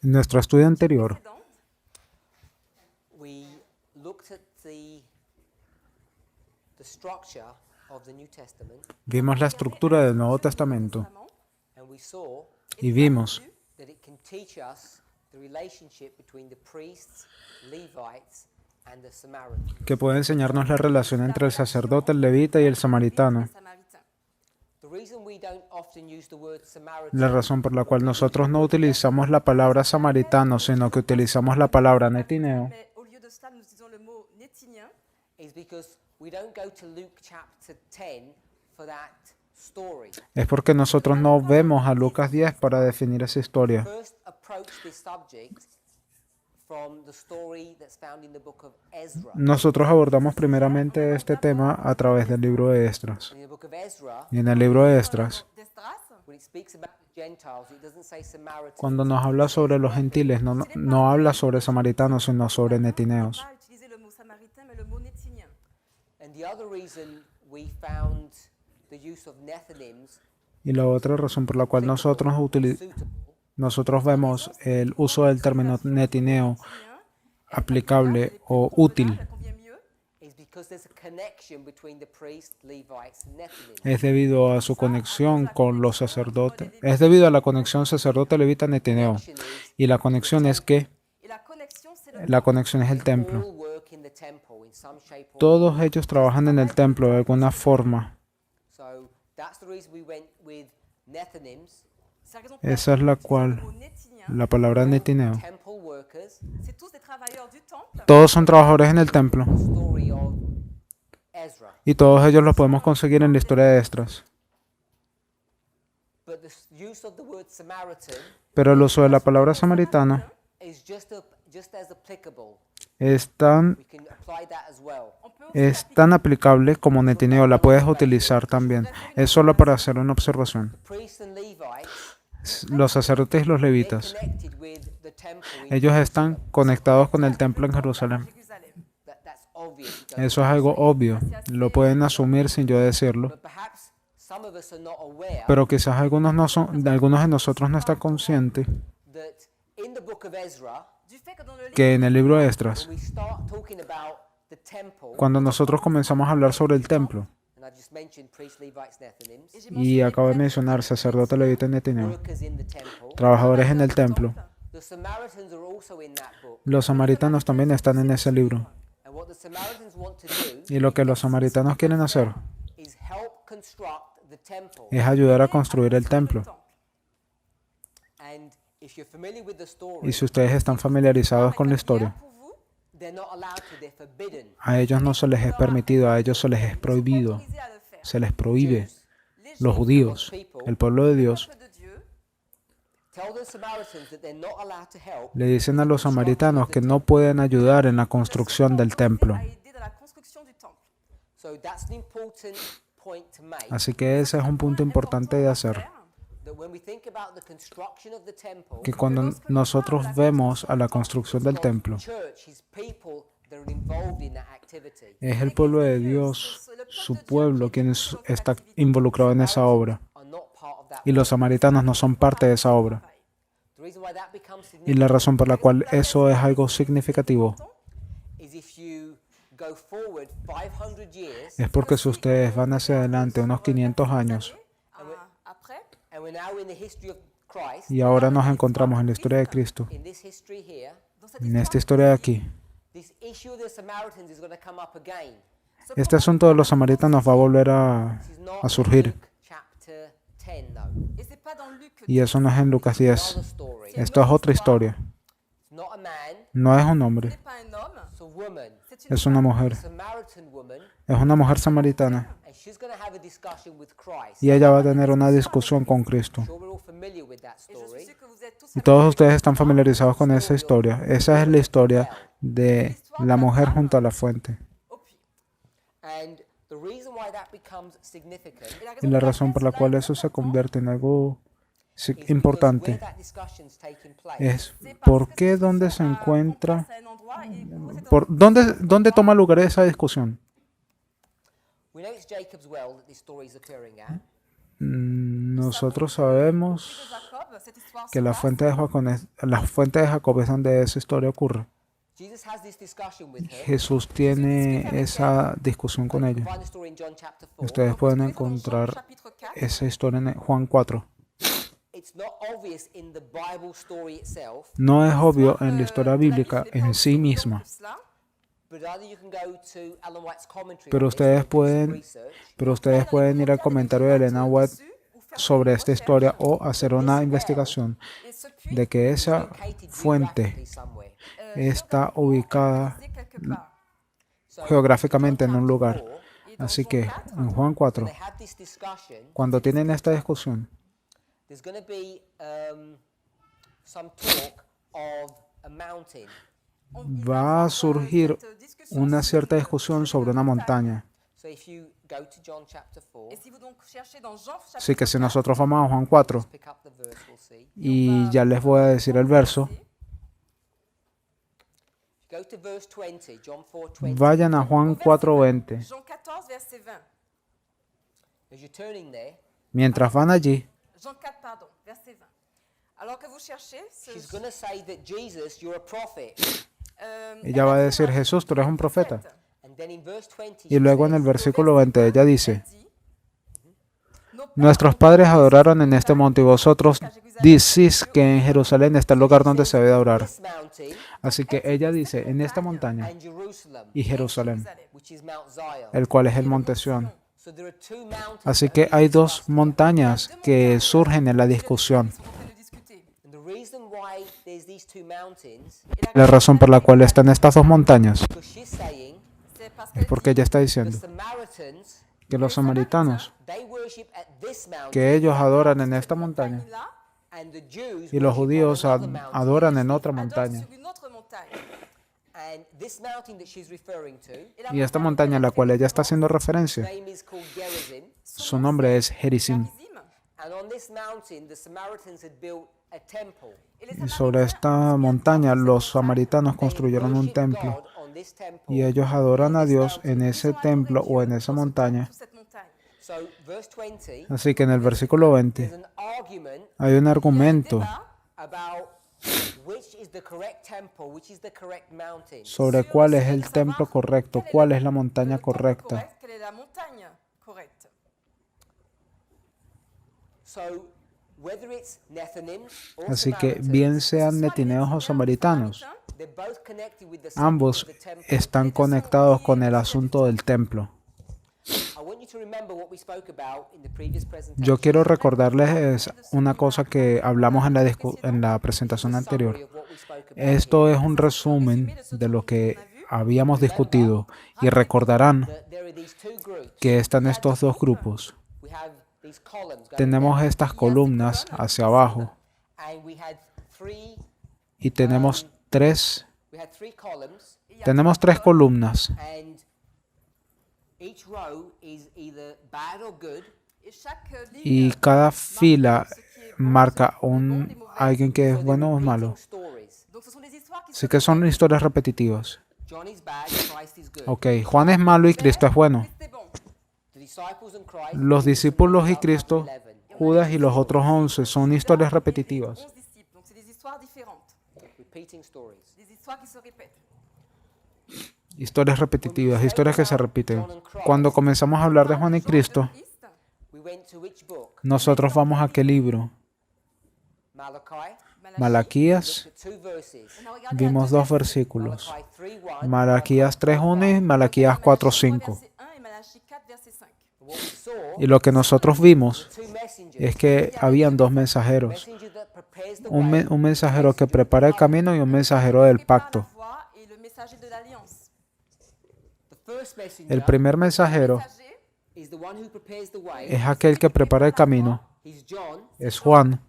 En nuestro estudio anterior, vimos la estructura del Nuevo Testamento y vimos que puede enseñarnos la relación entre el sacerdote, el levita y el samaritano. La razón por la cual nosotros no utilizamos la palabra samaritano, sino que utilizamos la palabra netineo, es porque nosotros no vemos a Lucas 10 para definir esa historia. Nosotros abordamos primeramente este tema a través del libro de Esdras. Y en el libro de Esdras, cuando nos habla sobre los gentiles, no habla sobre samaritanos, sino sobre netineos. Y la otra razón por la cual nosotros vemos el uso del término netineo aplicable o útil es debido a su conexión con los sacerdotes, es debido a la conexión sacerdote-levita-netineo. Y la conexión es que la conexión es el templo. Todos ellos trabajan en el templo de alguna forma. Esa es la cual la palabra netineo. Todos son trabajadores en el templo. Y todos ellos los podemos conseguir en la historia de Esdras. Pero el uso de la palabra samaritano es tan aplicable como netineo. La puedes utilizar también. Es solo para hacer una observación. Los sacerdotes y los levitas, ellos están conectados con el templo en Jerusalén. Eso es algo obvio. Lo pueden asumir sin yo decirlo. Pero quizás algunos de nosotros no están conscientes que en el libro de Esdras, cuando nosotros comenzamos a hablar sobre el templo, y acabo de mencionar sacerdote, levita y netineo, trabajadores en el templo, los samaritanos también están en ese libro. Y lo que los samaritanos quieren hacer es ayudar a construir el templo. Y si ustedes están familiarizados con la historia, a ellos no se les es permitido, a ellos se les es prohibido. Se les prohíbe. Los judíos, el pueblo de Dios, le dicen a los samaritanos que no pueden ayudar en la construcción del templo. Así que ese es un punto importante de hacer. Que cuando nosotros vemos a la construcción del templo, es el pueblo de Dios, su pueblo, quien está involucrado en esa obra. Y los samaritanos no son parte de esa obra. Y la razón por la cual eso es algo significativo es porque si ustedes van hacia adelante unos 500 años, y ahora nos encontramos en la historia de Cristo, en esta historia de aquí, este asunto de los samaritanos va a volver a surgir. Y eso no es en Lucas 10. Esto es otra historia. No es un hombre. Es una mujer. Es una mujer samaritana. Y ella va a tener una discusión con Cristo. Y todos ustedes están familiarizados con esa historia. Esa es la historia de la mujer junto a la fuente. Y la razón por la cual eso se convierte en algo importante es por qué dónde se encuentra, dónde toma lugar esa discusión. Nosotros sabemos que la fuente de Jacob es donde esa historia ocurre. Jesús tiene esa discusión con ellos. Ustedes pueden encontrar esa historia en Juan 4. No es obvio en la historia bíblica en sí misma, pero ustedes pueden ir al comentario de Elena White sobre esta historia o hacer una investigación de que esa fuente está ubicada geográficamente en un lugar. Así que en Juan 4, cuando tienen esta discusión, va a surgir una cierta discusión sobre una montaña. Así que si nosotros vamos a Juan 4, y ya les voy a decir el verso, vayan a Juan 4:20. Mientras van allí, ella va a decir, Jesús, tú eres un profeta. Y luego en el versículo 20 ella dice, nuestros padres adoraron en este monte y vosotros decís que en Jerusalén está el lugar donde se debe adorar. Así que ella dice, en esta montaña y Jerusalén, el cual es el monte Sión. Así que hay dos montañas que surgen en la discusión. La razón por la cual están estas dos montañas es porque ella está diciendo que los samaritanos, que ellos adoran en esta montaña, y los judíos adoran en otra montaña. Y esta montaña a la cual ella está haciendo referencia, su nombre es Gerizim. Y sobre esta montaña los samaritanos construyeron un templo y ellos adoran a Dios en ese templo o en esa montaña. Así que en el versículo 20 hay un argumento sobre cuál es el templo correcto, cuál es la montaña correcta. Así que bien sean netineos o samaritanos, ambos están conectados con el asunto del templo. Yo quiero recordarles una cosa que hablamos en la presentación anterior. Esto es un resumen de lo que habíamos discutido y recordarán que están estos dos grupos. Tenemos estas columnas hacia abajo y tenemos tres columnas. Y cada fila marca alguien que es bueno o malo. Así que son historias repetitivas. Ok, Juan es malo y Cristo es bueno. Los discípulos y Cristo, Judas y los otros 11 son historias repetitivas. Historias repetitivas, historias que se repiten. Cuando comenzamos a hablar de Juan y Cristo, nosotros vamos a ¿qué libro? Malaquías. Vimos dos versículos. Malaquías 3:1 y Malaquías 4:5. Y lo que nosotros vimos es que habían dos mensajeros. Un mensajero que prepara el camino y un mensajero del pacto. El primer mensajero es aquel que prepara el camino. Es Juan.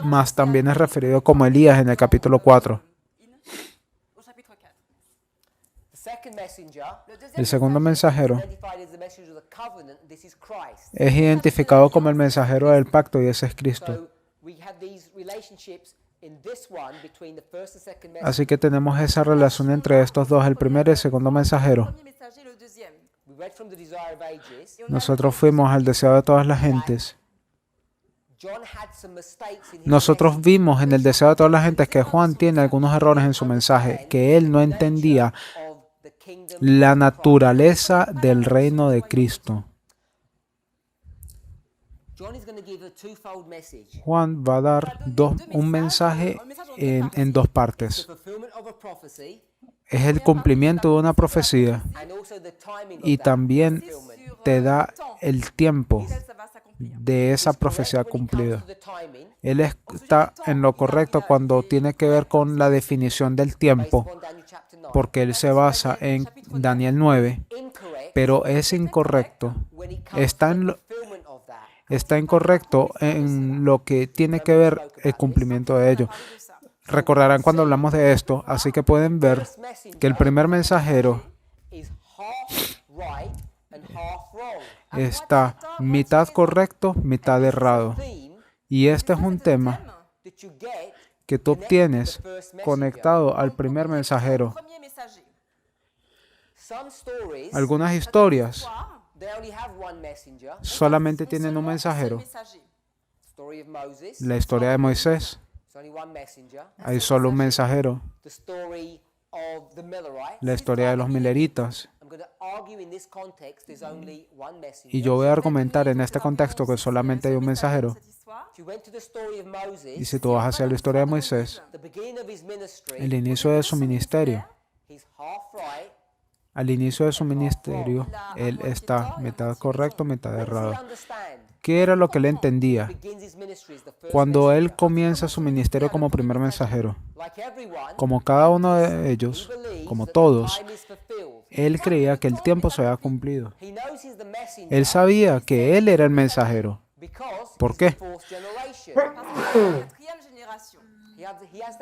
Mas también es referido como Elías en el capítulo 4. El segundo mensajero es identificado como el mensajero del pacto y ese es Cristo. Así que tenemos esa relación entre estos dos, el primer y el segundo mensajero. Nosotros fuimos al deseo de todas las gentes Nosotros vimos en el deseo de toda la gente que Juan tiene algunos errores en su mensaje, que él no entendía la naturaleza del reino de Cristo. Juan va a dar un mensaje en dos partes. Es el cumplimiento de una profecía y también te da el tiempo de esa profecía cumplida. Él está en lo correcto cuando tiene que ver con la definición del tiempo, porque él se basa en Daniel 9, pero es incorrecto. Está incorrecto en lo que tiene que ver el cumplimiento de ello. Recordarán cuando hablamos de esto, así que pueden ver que el primer mensajero está mitad correcto, mitad errado. Y este es un tema que tú obtienes conectado al primer mensajero. Algunas historias solamente tienen un mensajero. La historia de Moisés, hay solo un mensajero. La historia de los mileritas. Y yo voy a argumentar en este contexto que solamente hay un mensajero. Y si tú vas hacia la historia de Moisés, el inicio de su ministerio, al inicio de su ministerio, él está mitad correcto, mitad errado. ¿Qué era lo que él entendía cuando él comienza su ministerio como primer mensajero? Como cada uno de ellos, como todos, él creía que el tiempo se había cumplido. Él sabía que él era el mensajero. ¿Por qué?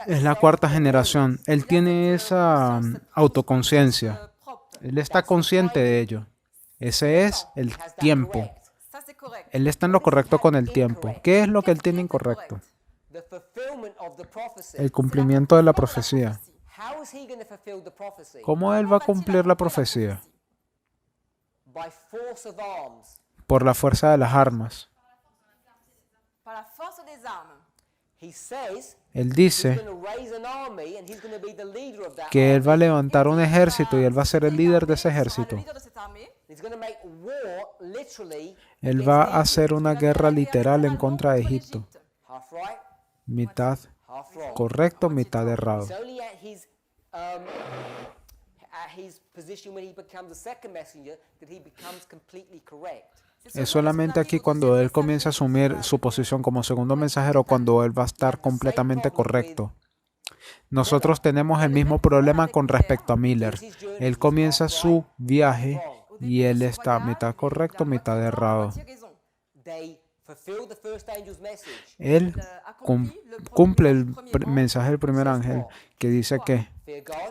Es la cuarta generación. Él tiene esa autoconciencia. Él está consciente de ello. Ese es el tiempo. Él está en lo correcto con el tiempo. ¿Qué es lo que él tiene incorrecto? El cumplimiento de la profecía. ¿Cómo él va a cumplir la profecía? Por la fuerza de las armas. Él dice que él va a levantar un ejército y él va a ser el líder de ese ejército. Él va a hacer una guerra literal en contra de Egipto. Mitad correcto, mitad errado. Es solamente aquí cuando él comienza a asumir su posición como segundo mensajero, cuando él va a estar completamente correcto. Nosotros tenemos el mismo problema con respecto a Miller. Él comienza su viaje y él está mitad correcto, mitad errado. Él cumple el mensaje del primer ángel que dice que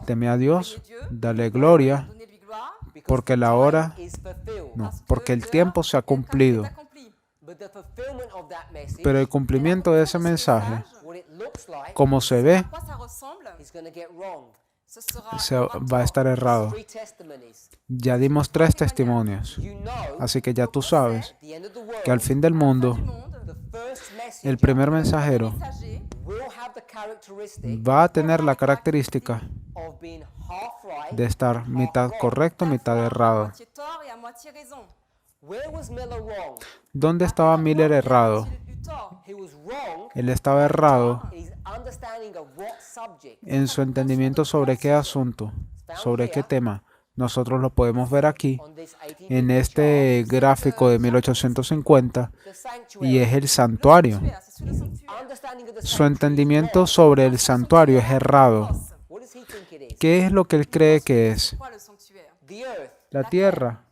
teme a Dios, dale gloria, porque la hora, no, porque el tiempo se ha cumplido. Pero el cumplimiento de ese mensaje, como se ve, se va a estar errado. Ya dimos 3 testimonios, así que ya tú sabes que al fin del mundo, el primer mensajero va a tener la característica de estar mitad correcto, mitad errado. ¿Dónde estaba Miller errado? Él estaba errado en su entendimiento sobre qué asunto, sobre qué tema. Nosotros lo podemos ver aquí, en este gráfico de 1850, y es el santuario. Su entendimiento sobre el santuario es errado. ¿Qué es lo que él cree que es? La tierra.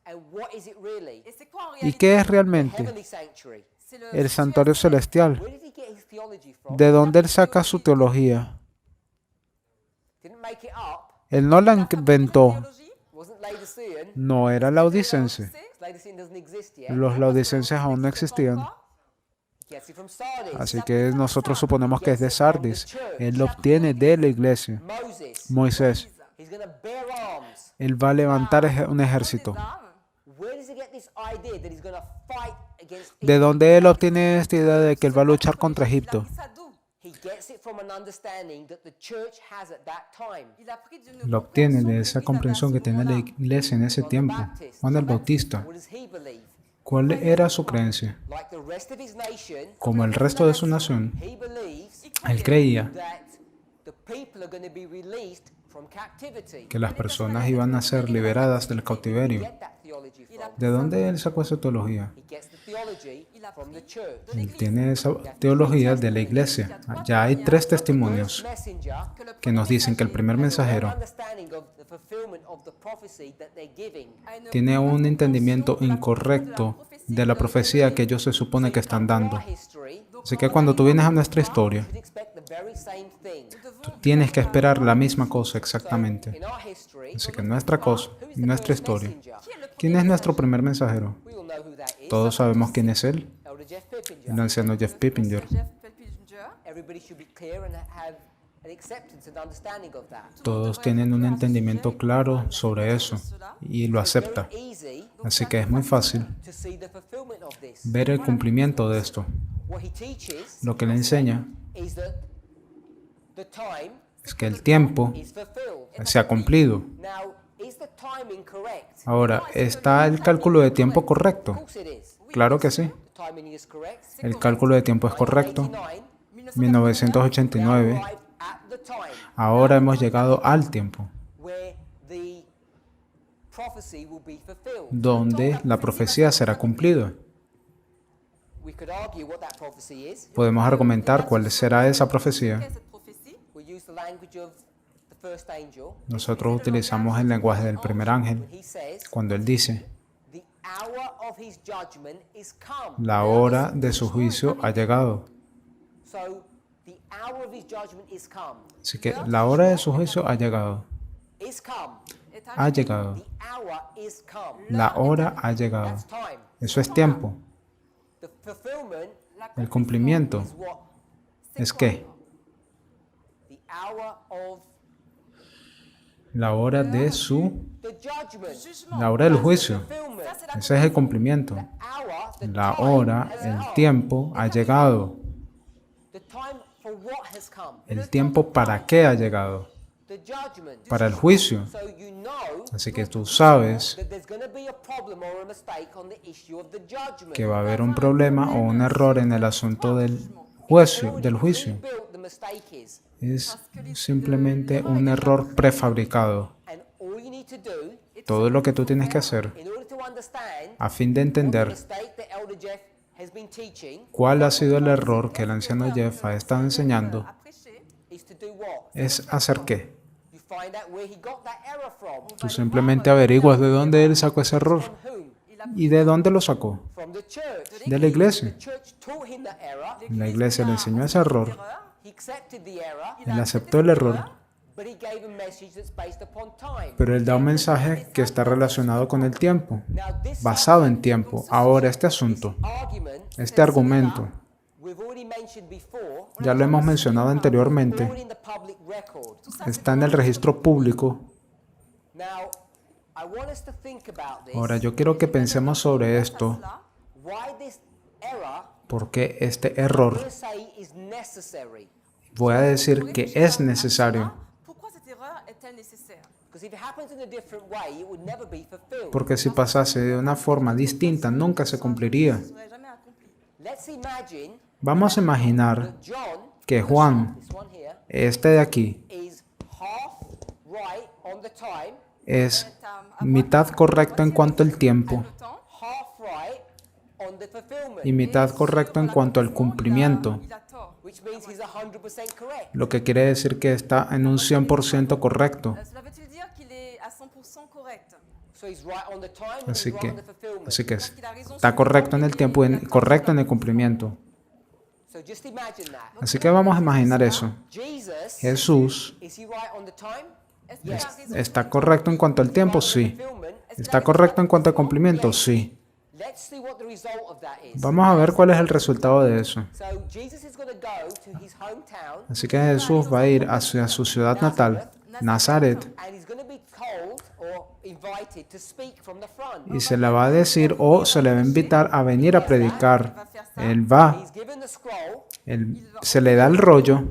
¿Y qué es realmente? El santuario celestial. ¿De dónde él saca su teología? Él no la inventó. No era laodicense. Los laodicenses aún no existían. Así que nosotros suponemos que es de Sardis. Él lo obtiene de la iglesia. Moisés. Él va a levantar un ejército. ¿De dónde él obtiene esta idea de que él va a luchar contra Egipto? Lo obtiene de esa comprensión que tenía la iglesia en ese tiempo. Juan el Bautista, ¿cuál era su creencia? Como el resto de su nación, él creía que las personas iban a ser liberadas del cautiverio. ¿De dónde él sacó esa teología? Él tiene esa teología de la iglesia. Ya hay 3 testimonios que nos dicen que el primer mensajero tiene un entendimiento incorrecto de la profecía que ellos se supone que están dando. Así que cuando tú vienes a nuestra historia, tú tienes que esperar la misma cosa exactamente. Así que nuestra historia. ¿Quién es nuestro primer mensajero? Todos sabemos quién es él, el anciano Jeff Pippinger. Todos tienen un entendimiento claro sobre eso y lo acepta. Así que es muy fácil ver el cumplimiento de esto. Lo que le enseña es que el tiempo se ha cumplido. Ahora, ¿está el cálculo de tiempo correcto? Claro que sí. El cálculo de tiempo es correcto. 1989. Ahora hemos llegado al tiempo donde la profecía será cumplida. Podemos argumentar cuál será esa profecía. Nosotros utilizamos el lenguaje del primer ángel cuando él dice: la hora de su juicio ha llegado. Así que la hora de su juicio ha llegado. Ha llegado. La hora ha llegado. Eso es tiempo. El cumplimiento es ¿qué? La hora de la hora del juicio. Ese es el cumplimiento. La hora, el tiempo ha llegado. ¿El tiempo para qué ha llegado? Para el juicio. Así que tú sabes que va a haber un problema o un error en el asunto del juicio. Es simplemente un error prefabricado. Todo lo que tú tienes que hacer a fin de entender cuál ha sido el error que el anciano Jeff ha estado enseñando es hacer ¿qué? Tú simplemente averiguas de dónde él sacó ese error. ¿Y de dónde lo sacó? De la iglesia. La iglesia le enseñó ese error. Él aceptó el error. Pero él da un mensaje que está relacionado con el tiempo, basado en tiempo. Ahora, este asunto, este argumento, ya lo hemos mencionado anteriormente, está en el registro público. Ahora, yo quiero que pensemos sobre esto. ¿Por qué este error? Voy a decir que es necesario. Porque si pasase de una forma distinta, nunca se cumpliría. Vamos a imaginar que Juan, este de aquí, es mitad correcto en cuanto al tiempo y mitad correcto en cuanto al cumplimiento, lo que quiere decir que está en un 100% correcto. Así que está correcto en el tiempo y correcto en el cumplimiento. Así que vamos a imaginar eso. Jesús está correcto en cuanto al tiempo, sí. ¿Está correcto en cuanto al cumplimiento? Sí. Vamos a ver cuál es el resultado de eso. Así que Jesús va a ir hacia su ciudad natal, Nazaret, y se le va a decir o se le va a invitar a venir a predicar. Él va, se le da el rollo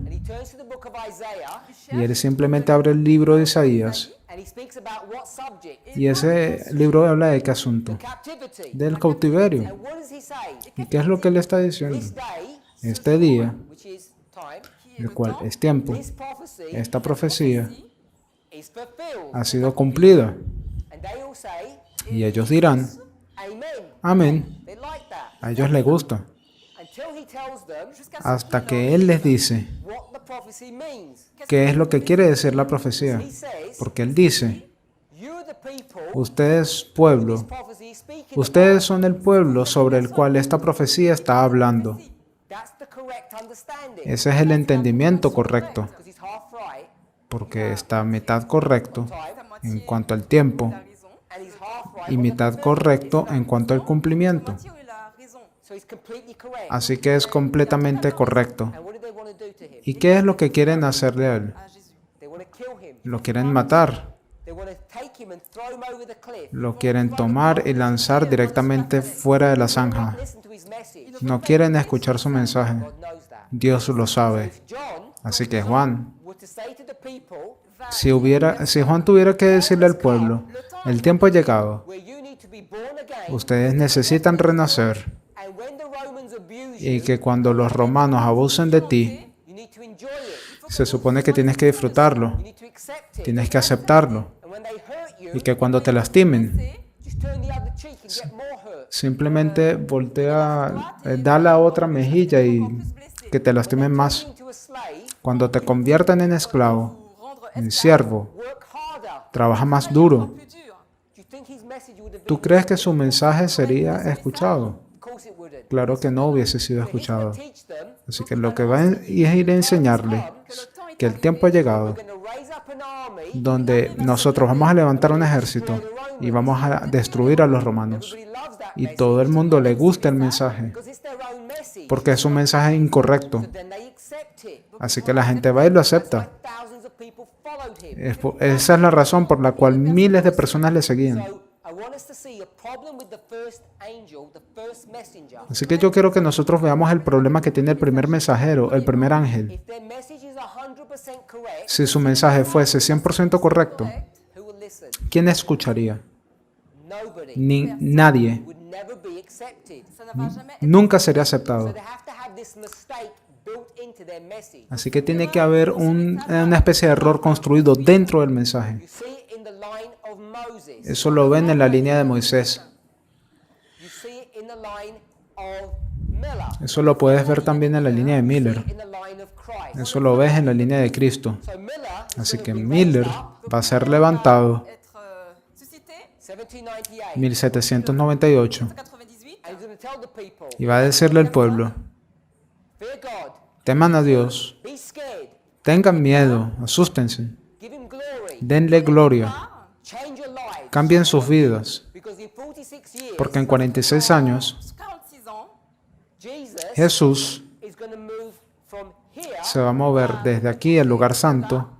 y él simplemente abre el libro de Isaías y ese libro habla de qué asunto, del cautiverio. ¿Y qué es lo que él está diciendo? Este día, el cual es tiempo, esta profecía ha sido cumplida. Y ellos dirán, amén. A ellos les gusta. Hasta que Él les dice qué es lo que quiere decir la profecía. Porque Él dice, ustedes pueblo, ustedes son el pueblo sobre el cual esta profecía está hablando. Ese es el entendimiento correcto. Porque está mitad correcto en cuanto al tiempo y mitad correcto en cuanto al cumplimiento. Así que es completamente correcto. ¿Y qué es lo que quieren hacerle a él? Lo quieren matar. Lo quieren tomar y lanzar directamente fuera de la zanja. No quieren escuchar su mensaje. Dios lo sabe. Así que Juan, si Juan tuviera que decirle al pueblo, el tiempo ha llegado, ustedes necesitan renacer, y que cuando los romanos abusen de ti, se supone que tienes que disfrutarlo, tienes que aceptarlo, y que cuando te lastimen, simplemente voltea, da la otra mejilla y que te lastimen más. Cuando te conviertan en esclavo, en siervo, trabaja más duro. ¿Tú crees que su mensaje sería escuchado? Claro que no hubiese sido escuchado. Así que lo que va a ir a enseñarle que el tiempo ha llegado donde nosotros vamos a levantar un ejército y vamos a destruir a los romanos. Y todo el mundo le gusta el mensaje porque es un mensaje incorrecto. Así que la gente va y lo acepta. Esa es la razón por la cual miles de personas le seguían. Así que yo quiero que nosotros veamos el problema que tiene el primer mensajero, el primer ángel. Si su mensaje fuese 100% correcto, ¿quién escucharía? Nadie. Nunca sería aceptado. Así que tiene que haber una especie de error construido dentro del mensaje. Eso lo ven en la línea de Moisés. Eso lo puedes ver también en la línea de Miller. Eso lo ves en la línea de Cristo. Así que Miller va a ser levantado 1798 y va a decirle al pueblo, teman a Dios, tengan miedo, asústense, denle gloria, cambien sus vidas, porque en 46 años Jesús se va a mover desde aquí, el lugar santo,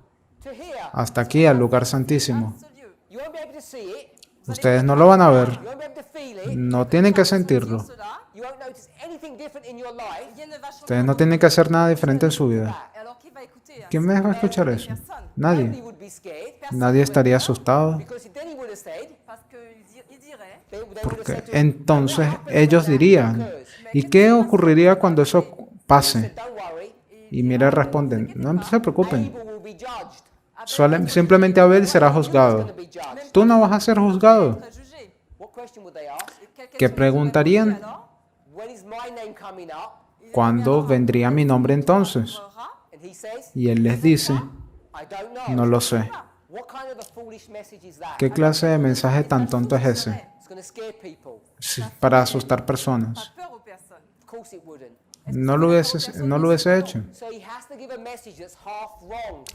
hasta aquí, al lugar santísimo. Ustedes no lo van a ver, no tienen que sentirlo. Ustedes no tienen que hacer nada diferente en su vida. ¿Quién me va a escuchar eso? Nadie. Nadie estaría asustado. Porque entonces ellos dirían, ¿y qué ocurriría cuando eso pase? Y mira, responden, no se preocupen. Simplemente Abel será juzgado. Tú no vas a ser juzgado. ¿Qué preguntarían? ¿Cuándo vendría mi nombre entonces? Y él les dice, no lo sé. ¿Qué clase de mensaje tan tonto es ese? Para asustar personas. No lo hubiese hecho.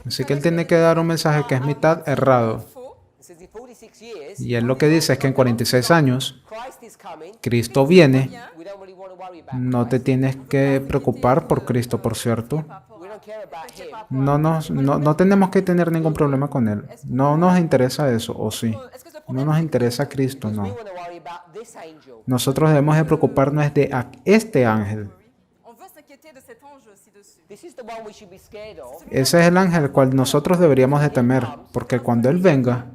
Así que él tiene que dar un mensaje que es mitad errado. Y él lo que dice es que en 46 años Cristo viene. No te tienes que preocupar por Cristo, por cierto. No tenemos que tener ningún problema con Él. No nos interesa eso, ¿o sí? No nos interesa Cristo, no. Nosotros debemos de preocuparnos de este ángel. Ese es el ángel al cual nosotros deberíamos de temer, porque cuando Él venga,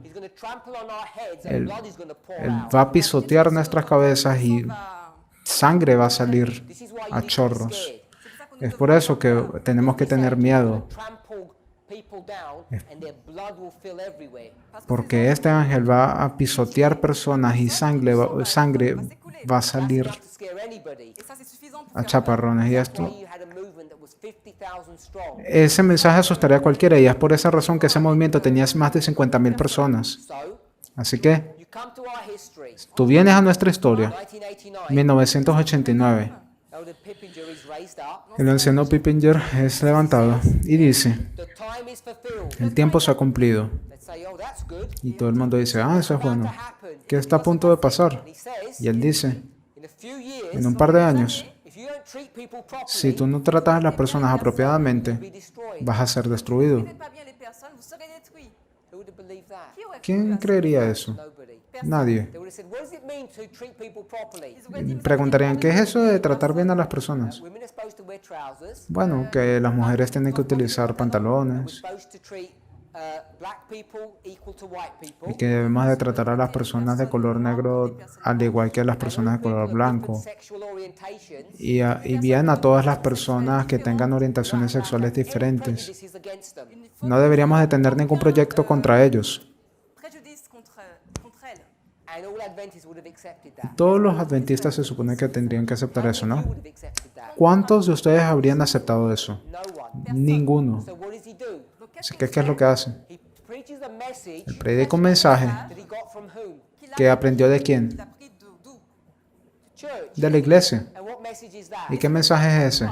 Él va a pisotear nuestras cabezas y sangre va a salir a chorros. Es por eso que tenemos que tener miedo, porque este ángel va a pisotear personas y sangre va a salir a chaparrones. Y ese mensaje asustaría a cualquiera, y es por esa razón que ese movimiento tenía más de 50,000 personas. Así que tú vienes a nuestra historia, 1989. El anciano Pippinger es levantado y dice, el tiempo se ha cumplido. Y todo el mundo dice, eso es bueno. ¿Qué está a punto de pasar? Y él dice, en un par de años, si tú no tratas a las personas apropiadamente, vas a ser destruido. ¿Quién creería eso? Nadie. Preguntarían, ¿qué es eso de tratar bien a las personas? Bueno, que las mujeres tienen que utilizar pantalones y que debemos de tratar a las personas de color negro al igual que a las personas de color blanco. Y bien a todas las personas que tengan orientaciones sexuales diferentes. No deberíamos de tener ningún proyecto contra ellos. Todos los adventistas se supone que tendrían que aceptar eso, ¿no? ¿Cuántos de ustedes habrían aceptado eso? Ninguno. Así que, ¿qué es lo que hace? Él predica un mensaje que aprendió ¿de quién? De la iglesia. ¿Y qué mensaje es ese?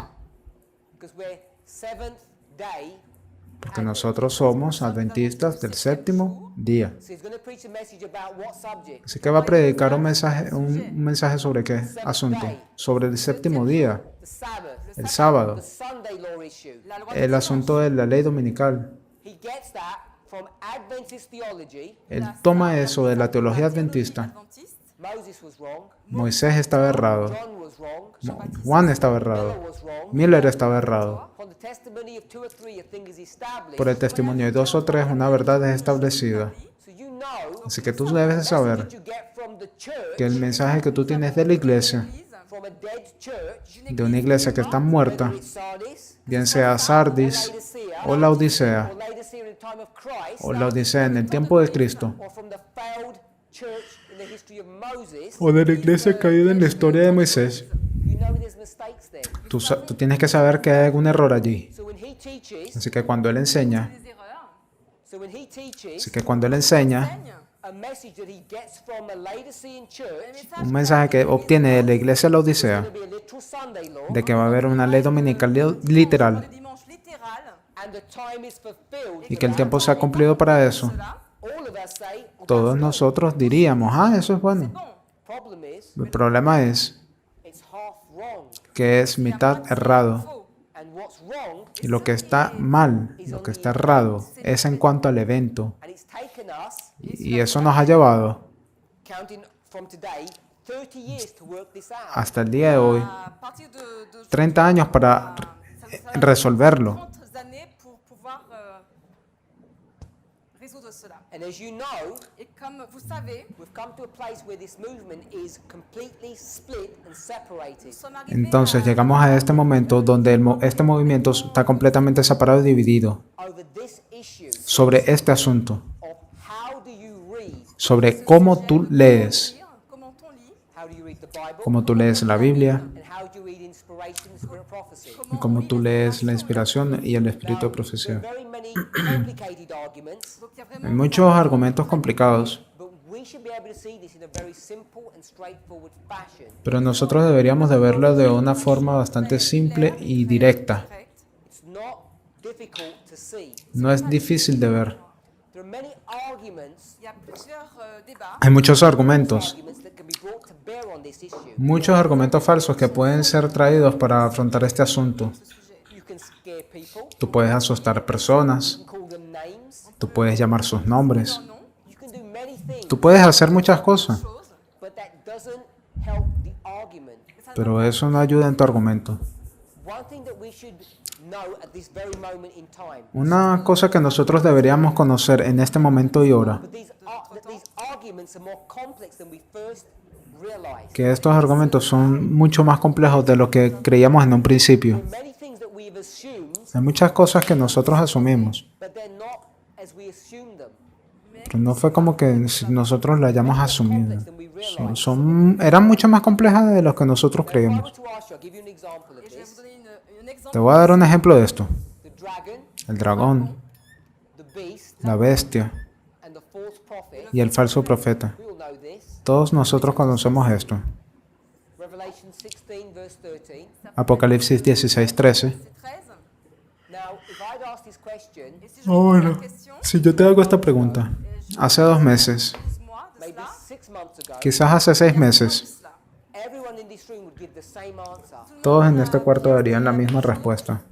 Porque nosotros somos adventistas del séptimo día. Así que va a predicar un mensaje ¿sobre qué asunto? Sobre el séptimo día, el sábado, el asunto de la ley dominical. Él toma eso de la teología adventista. Moisés estaba errado. Juan estaba errado. Miller estaba errado. Por el testimonio de 2 o 3, una verdad es establecida. Así que tú debes saber que el mensaje que tú tienes de la iglesia, de una iglesia que está muerta, bien sea Sardis o la Odisea en el tiempo de Cristo, o de la iglesia caída en la historia de Moisés, tú tienes que saber que hay algún error allí. Así que cuando él enseña, un mensaje que obtiene de la iglesia de la Odisea, de que va a haber una ley dominical literal y que el tiempo se ha cumplido para eso, todos nosotros diríamos, eso es bueno. El problema es que es mitad errado. Y lo que está mal, lo que está errado, es en cuanto al evento. Y eso nos ha llevado hasta el día de hoy 30 años para resolverlo. Entonces llegamos a este momento donde este movimiento está completamente separado y dividido sobre este asunto, sobre cómo tú lees la Biblia y cómo tú lees la inspiración y el espíritu de profecía. Hay muchos argumentos complicados, pero nosotros deberíamos de verlo de una forma bastante simple y directa. No es difícil de ver. Hay muchos argumentos falsos que pueden ser traídos para afrontar este asunto. Tú puedes asustar personas, tú puedes llamar sus nombres, Tú puedes hacer muchas cosas, pero eso no ayuda en tu argumento. Una cosa que nosotros deberíamos conocer en este momento y ahora, que estos argumentos son mucho más complejos de lo que creíamos en un principio. Hay muchas cosas que nosotros asumimos, pero no fue como que nosotros las hayamos asumido. Eran mucho más complejas de lo que nosotros creíamos. Te voy a dar un ejemplo de esto. El dragón, la bestia y el falso profeta. Todos nosotros conocemos esto. Apocalipsis 16:13. Bueno, si yo te hago esta pregunta, hace 2 meses, quizás hace 6 meses, todos en este cuarto darían la misma respuesta.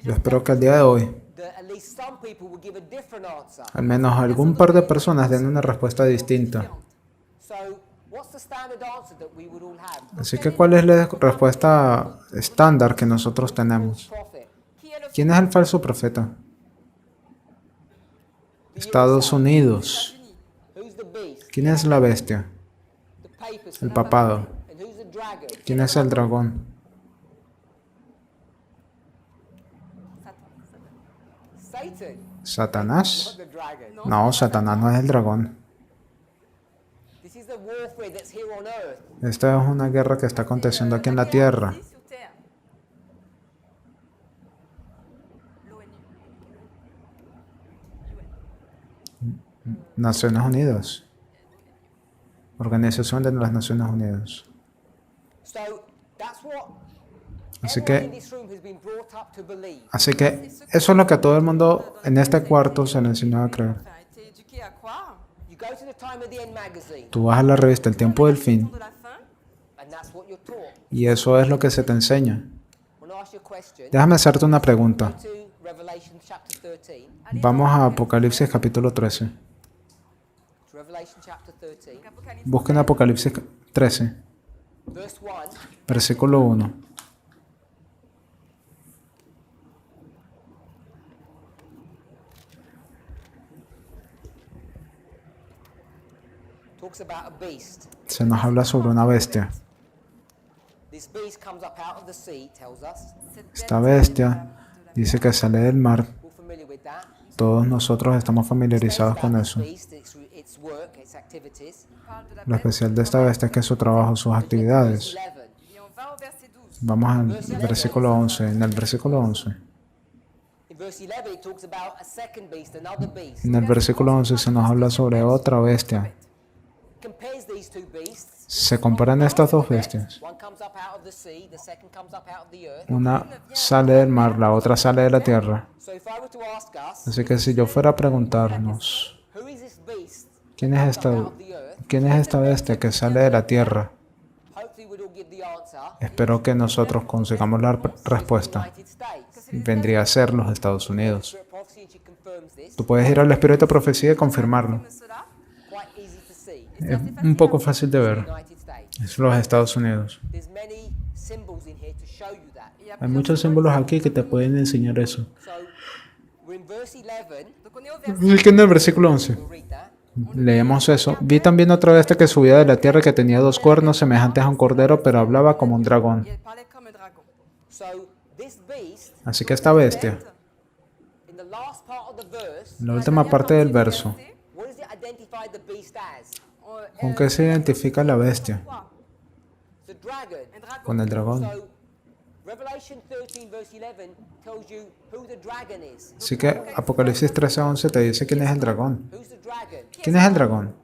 Yo espero que el día de hoy, al menos algún par de personas den una respuesta distinta. Así que, ¿cuál es la respuesta estándar que nosotros tenemos? ¿Quién es el falso profeta? Estados Unidos. ¿Quién es la bestia? El papado. ¿Quién es el dragón? ¿Satanás? No, Satanás no es el dragón. Esta es una guerra que está aconteciendo aquí en la Tierra. Naciones Unidas. Organización de las Naciones Unidas. Así que eso es lo que a todo el mundo en este cuarto se le enseñó a creer. Tú vas a la revista El Tiempo del Fin y eso es lo que se te enseña. Déjame hacerte una pregunta. Vamos a Apocalipsis capítulo 13. Busquen Apocalipsis 13, versículo 1. Se nos habla sobre una bestia. Esta bestia dice que sale del mar. Todos nosotros estamos familiarizados con eso. Lo especial de esta bestia es que su trabajo, sus actividades. Vamos al versículo 11. En el versículo 11. En el versículo 11 se nos habla sobre otra bestia. Se comparan estas dos bestias. Una sale del mar, la otra sale de la tierra. Así que si yo fuera a preguntarnos, ¿quién es esta bestia que sale de la tierra? Espero que nosotros consigamos la respuesta. Vendría a ser los Estados Unidos. Tú puedes ir al Espíritu de Profecía y confirmarlo. Es un poco fácil de ver. Es los Estados Unidos. Hay muchos símbolos aquí que te pueden enseñar eso. Así que en el versículo 11 leemos eso. Vi también otra bestia que subía de la tierra que tenía 2 cuernos semejantes a un cordero, pero hablaba como un dragón. Así que esta bestia, en la última parte del verso, ¿con qué se identifica la bestia? Con el dragón. Así que Apocalipsis 13:11 te dice quién es el dragón. ¿Quién es el dragón?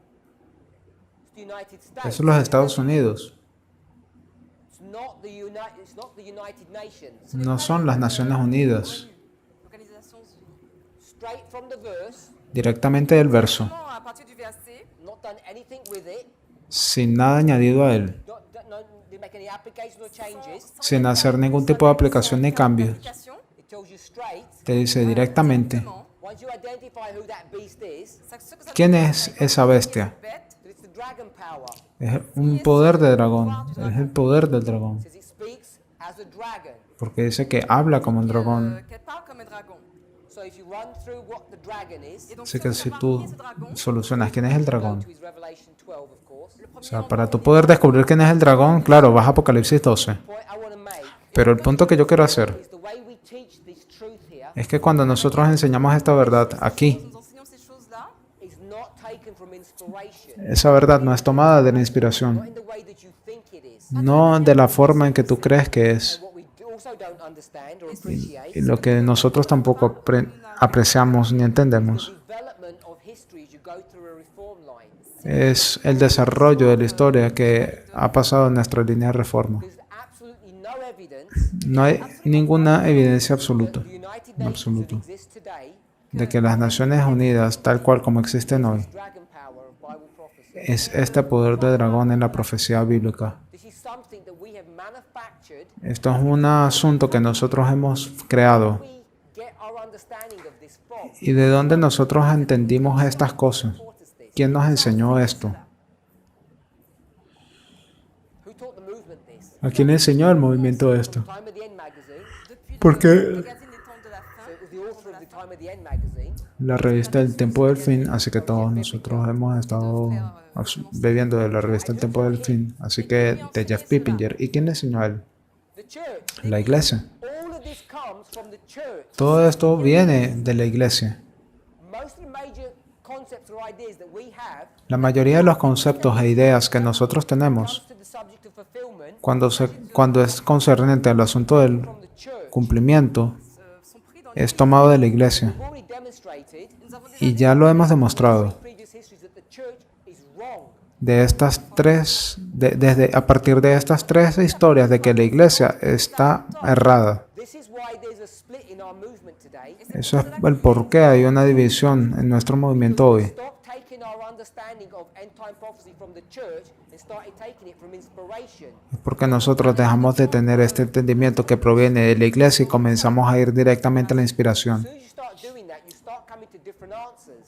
Esos son los Estados Unidos. No son las Naciones Unidas. Directamente del verso. Sin nada añadido a él. Sin hacer ningún tipo de aplicación ni cambios. Te dice directamente ¿Quién es esa bestia? Es un poder de dragón. Es el poder del dragón. Porque dice que habla como un dragón. Así que si tú solucionas quién es el dragón, o sea, para tú poder descubrir quién es el dragón, claro, vas a Apocalipsis 12. Pero el punto que yo quiero hacer es que cuando nosotros enseñamos esta verdad aquí, esa verdad no es tomada de la inspiración, no de la forma en que tú crees que es. Y lo que nosotros tampoco apreciamos ni entendemos es el desarrollo de la historia que ha pasado en nuestra línea de reforma. No hay ninguna evidencia absoluta, en absoluto, de que las Naciones Unidas, tal cual como existen hoy, es este poder de dragón en la profecía bíblica. Esto es un asunto que nosotros hemos creado. ¿Y de dónde nosotros entendimos estas cosas? ¿Quién nos enseñó esto? ¿A quién le enseñó el movimiento esto? Porque la revista El Tiempo del Fin, así que todos nosotros hemos estado bebiendo de la revista El Tiempo del Fin, así que de Jeff Pippinger. ¿Y quién le enseñó a él? La iglesia. Todo esto viene de la iglesia. La mayoría de los conceptos e ideas que nosotros tenemos cuando es concerniente al asunto del cumplimiento es tomado de la iglesia. Y ya lo hemos demostrado. A partir de estas tres historias de que la iglesia está errada. Eso es el por qué hay una división en nuestro movimiento hoy. Es porque nosotros dejamos de tener este entendimiento que proviene de la iglesia y comenzamos a ir directamente a la inspiración.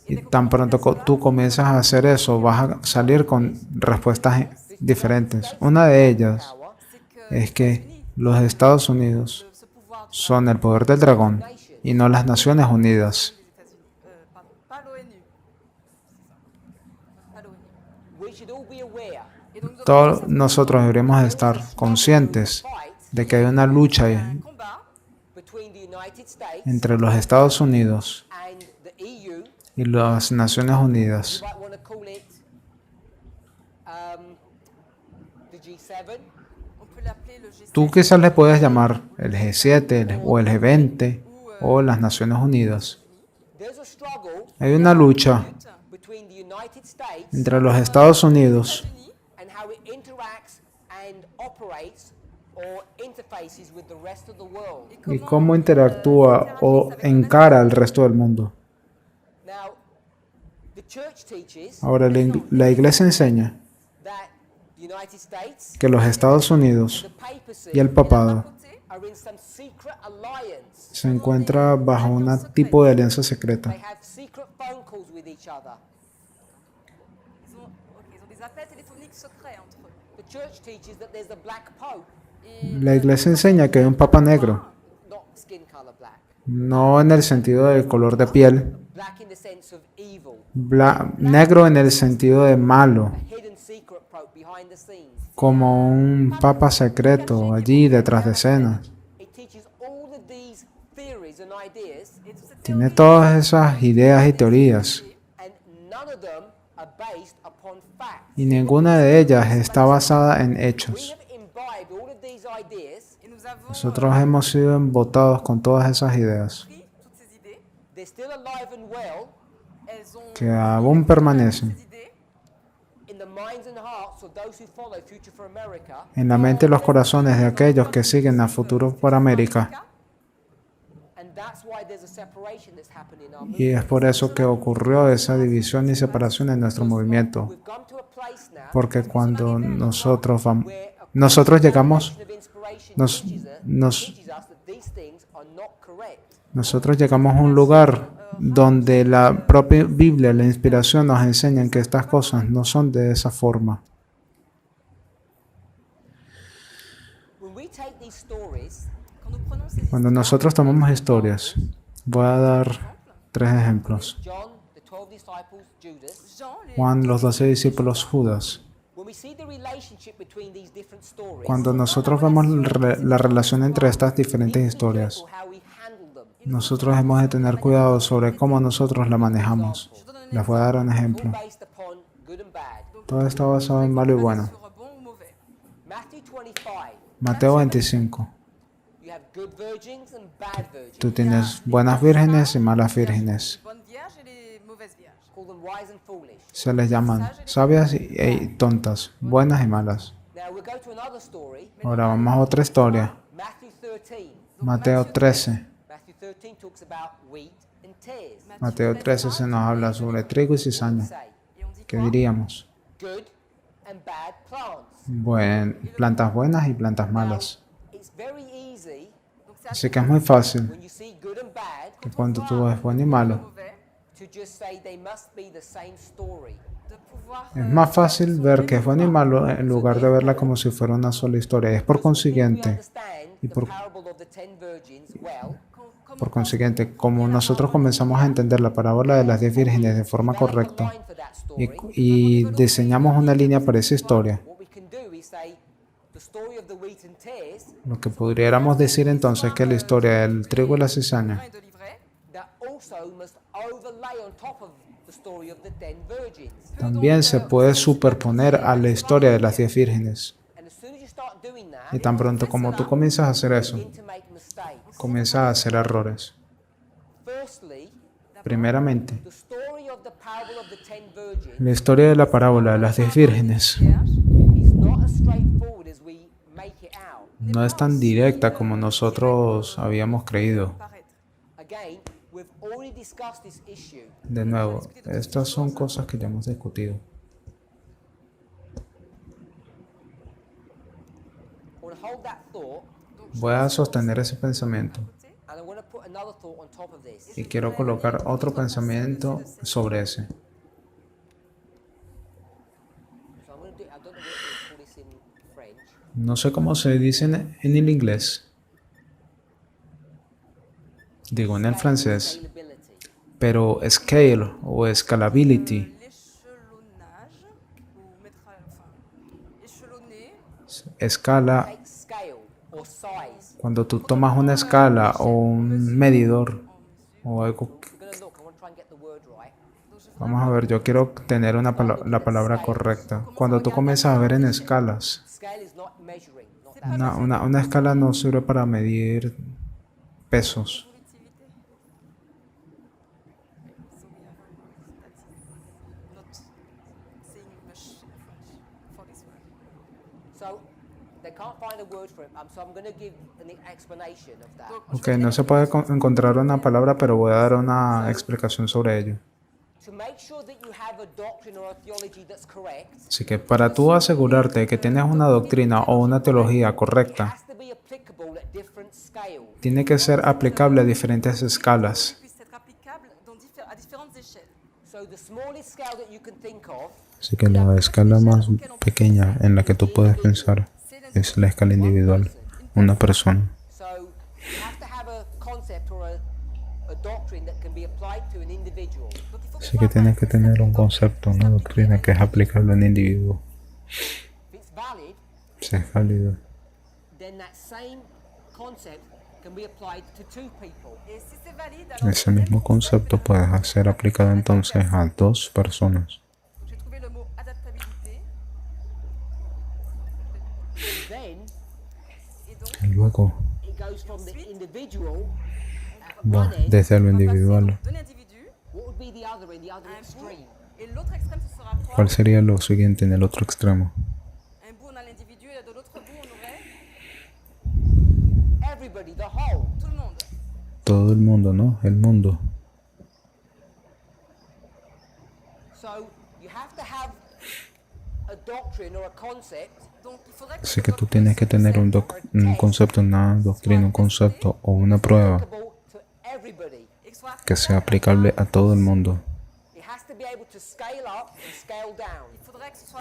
Y tan pronto tú comienzas a hacer eso, vas a salir con respuestas diferentes. Una de ellas es que los Estados Unidos son el poder del dragón y no las Naciones Unidas. Todos nosotros deberíamos estar conscientes de que hay una lucha entre los Estados Unidos y las Naciones Unidas. Tú quizás le puedes llamar el G7 o el G20 o las Naciones Unidas. Hay una lucha entre los Estados Unidos y cómo interactúa o encara al resto del mundo. Ahora, la iglesia enseña que los Estados Unidos y el papado se encuentran bajo un tipo de alianza secreta. La iglesia enseña que hay un papa negro, no en el sentido del color de piel, negro en el sentido de malo, como un papa secreto allí detrás de escenas. Tiene todas esas ideas y teorías, y ninguna de ellas está basada en hechos. Nosotros hemos sido embotados con todas esas ideas que aún permanecen en la mente y los corazones de aquellos que siguen a Futuro por América. Y es por eso que ocurrió esa división y separación en nuestro movimiento. Porque cuando nosotros llegamos a un lugar donde la propia Biblia, la inspiración nos enseñan que estas cosas no son de esa forma. Cuando nosotros tomamos historias, voy a dar 3 ejemplos. Juan, los 12 discípulos, Judas. Cuando nosotros vemos la relación entre estas diferentes historias, nosotros hemos de tener cuidado sobre cómo nosotros la manejamos. Les voy a dar un ejemplo. Todo está basado en malo y bueno. Mateo 25. Tú tienes buenas vírgenes y malas vírgenes. Se les llaman sabias y tontas, buenas y malas. Ahora vamos a otra historia. Mateo 13. Mateo 13 se nos habla sobre trigo y cizaña. ¿Qué diríamos? Plantas buenas y plantas malas. Así que es muy fácil que cuando tú ves bueno y malo, es más fácil ver que es bueno y malo en lugar de verla como si fuera una sola historia. Es por consiguiente, como nosotros comenzamos a entender la parábola de las 10 vírgenes de forma correcta y diseñamos una línea para esa historia, lo que pudiéramos decir entonces es que la historia del trigo y la cizaña también se puede superponer a la historia de las 10 vírgenes. Y tan pronto como tú comienzas a hacer eso, comienzas a hacer errores. Primeramente, la historia de la parábola de las 10 vírgenes no es tan directa como nosotros habíamos creído. De nuevo, estas son cosas que ya hemos discutido. Voy a sostener ese pensamiento y quiero colocar otro pensamiento sobre ese. No sé cómo se dice en el inglés. Digo en el francés. Pero scale o scalability. Escala. Cuando tú tomas una escala o un medidor o algo. Vamos a ver, yo quiero tener la palabra correcta. Cuando tú comienzas a ver en escalas. Una escala no sirve para medir pesos. Ok, no se puede encontrar una palabra, pero voy a dar una explicación sobre ello. Así que para tú asegurarte de que tienes una doctrina o una teología correcta, tiene que ser aplicable a diferentes escalas. Así que la escala más pequeña en la que tú puedes pensar es la escala individual, una persona. Así que tienes que tener un concepto, una doctrina que es aplicable a un individuo. Si es válido. Ese mismo concepto puede ser aplicado entonces a 2 personas. Y luego va desde lo individual. ¿Cuál sería lo siguiente en el otro extremo? Todo el mundo, ¿no? El mundo. Así que tú tienes que tener un concepto, una doctrina, un concepto o una prueba que sea aplicable a todo el mundo.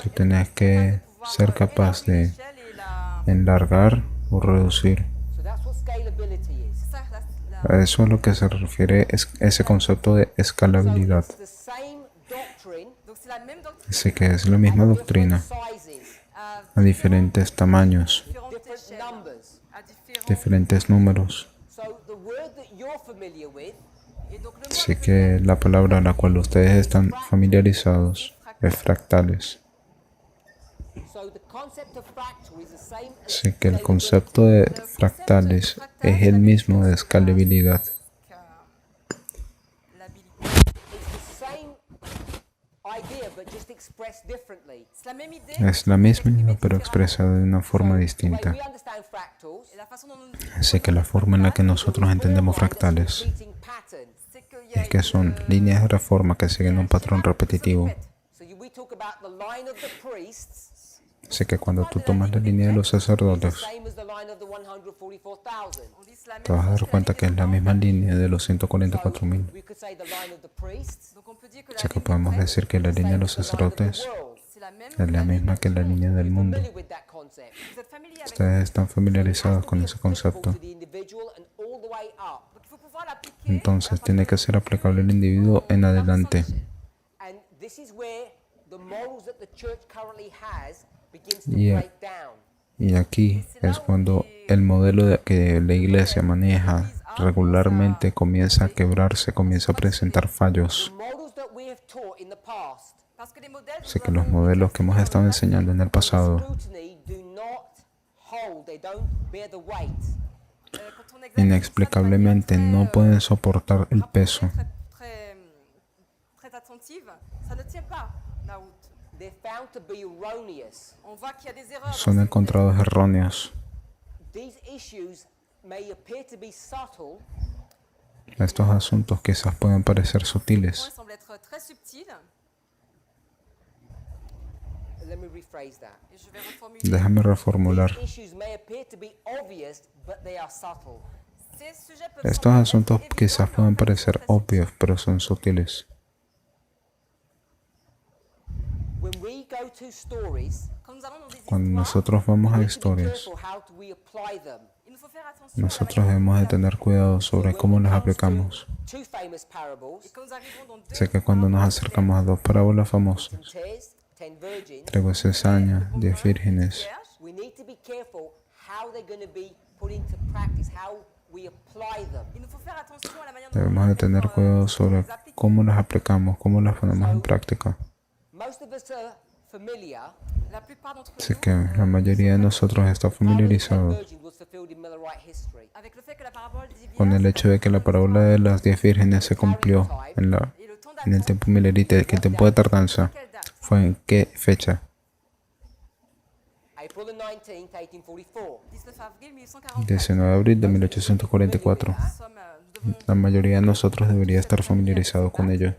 Tú tienes que ser capaz de enlargar o reducir. A eso es lo que se refiere ese concepto de escalabilidad. Así que es la misma doctrina a diferentes tamaños, diferentes números. Así que la palabra a la cual ustedes están familiarizados es fractales. Así que el concepto de fractales es el mismo de escalabilidad. Es la misma idea, pero expresada de una forma distinta. Así que la forma en la que nosotros entendemos fractales es que son líneas de reforma que siguen un patrón repetitivo. Así que cuando tú tomas la línea de los sacerdotes, te vas a dar cuenta que es la misma línea de los 144.000. Así que podemos decir que la línea de los sacerdotes es la misma que la línea del mundo. Ustedes están familiarizados con ese concepto. Entonces tiene que ser aplicable al individuo en adelante. Y aquí es cuando el modelo que la iglesia maneja regularmente comienza a quebrarse, comienza a presentar fallos. Así que los modelos que hemos estado enseñando en el pasado inexplicablemente no pueden soportar el peso. Son encontrados erróneos. Estos asuntos quizás pueden parecer sutiles. Déjame reformular. Estos asuntos quizás pueden parecer obvios, pero son sutiles. Cuando nosotros vamos a historias, nosotros debemos de tener cuidado sobre cómo las aplicamos. Sé que cuando nos acercamos a dos parábolas famosas, 3 cizañas, 10 vírgenes, debemos de tener cuidado sobre cómo las aplicamos, cómo las ponemos en práctica. Así que la mayoría de nosotros está familiarizados con el hecho de que la parábola de las 10 vírgenes se cumplió en el tiempo milerita, que el tiempo de tardanza fue en qué fecha. 19 de abril de 1844. La mayoría de nosotros debería estar familiarizado con ello.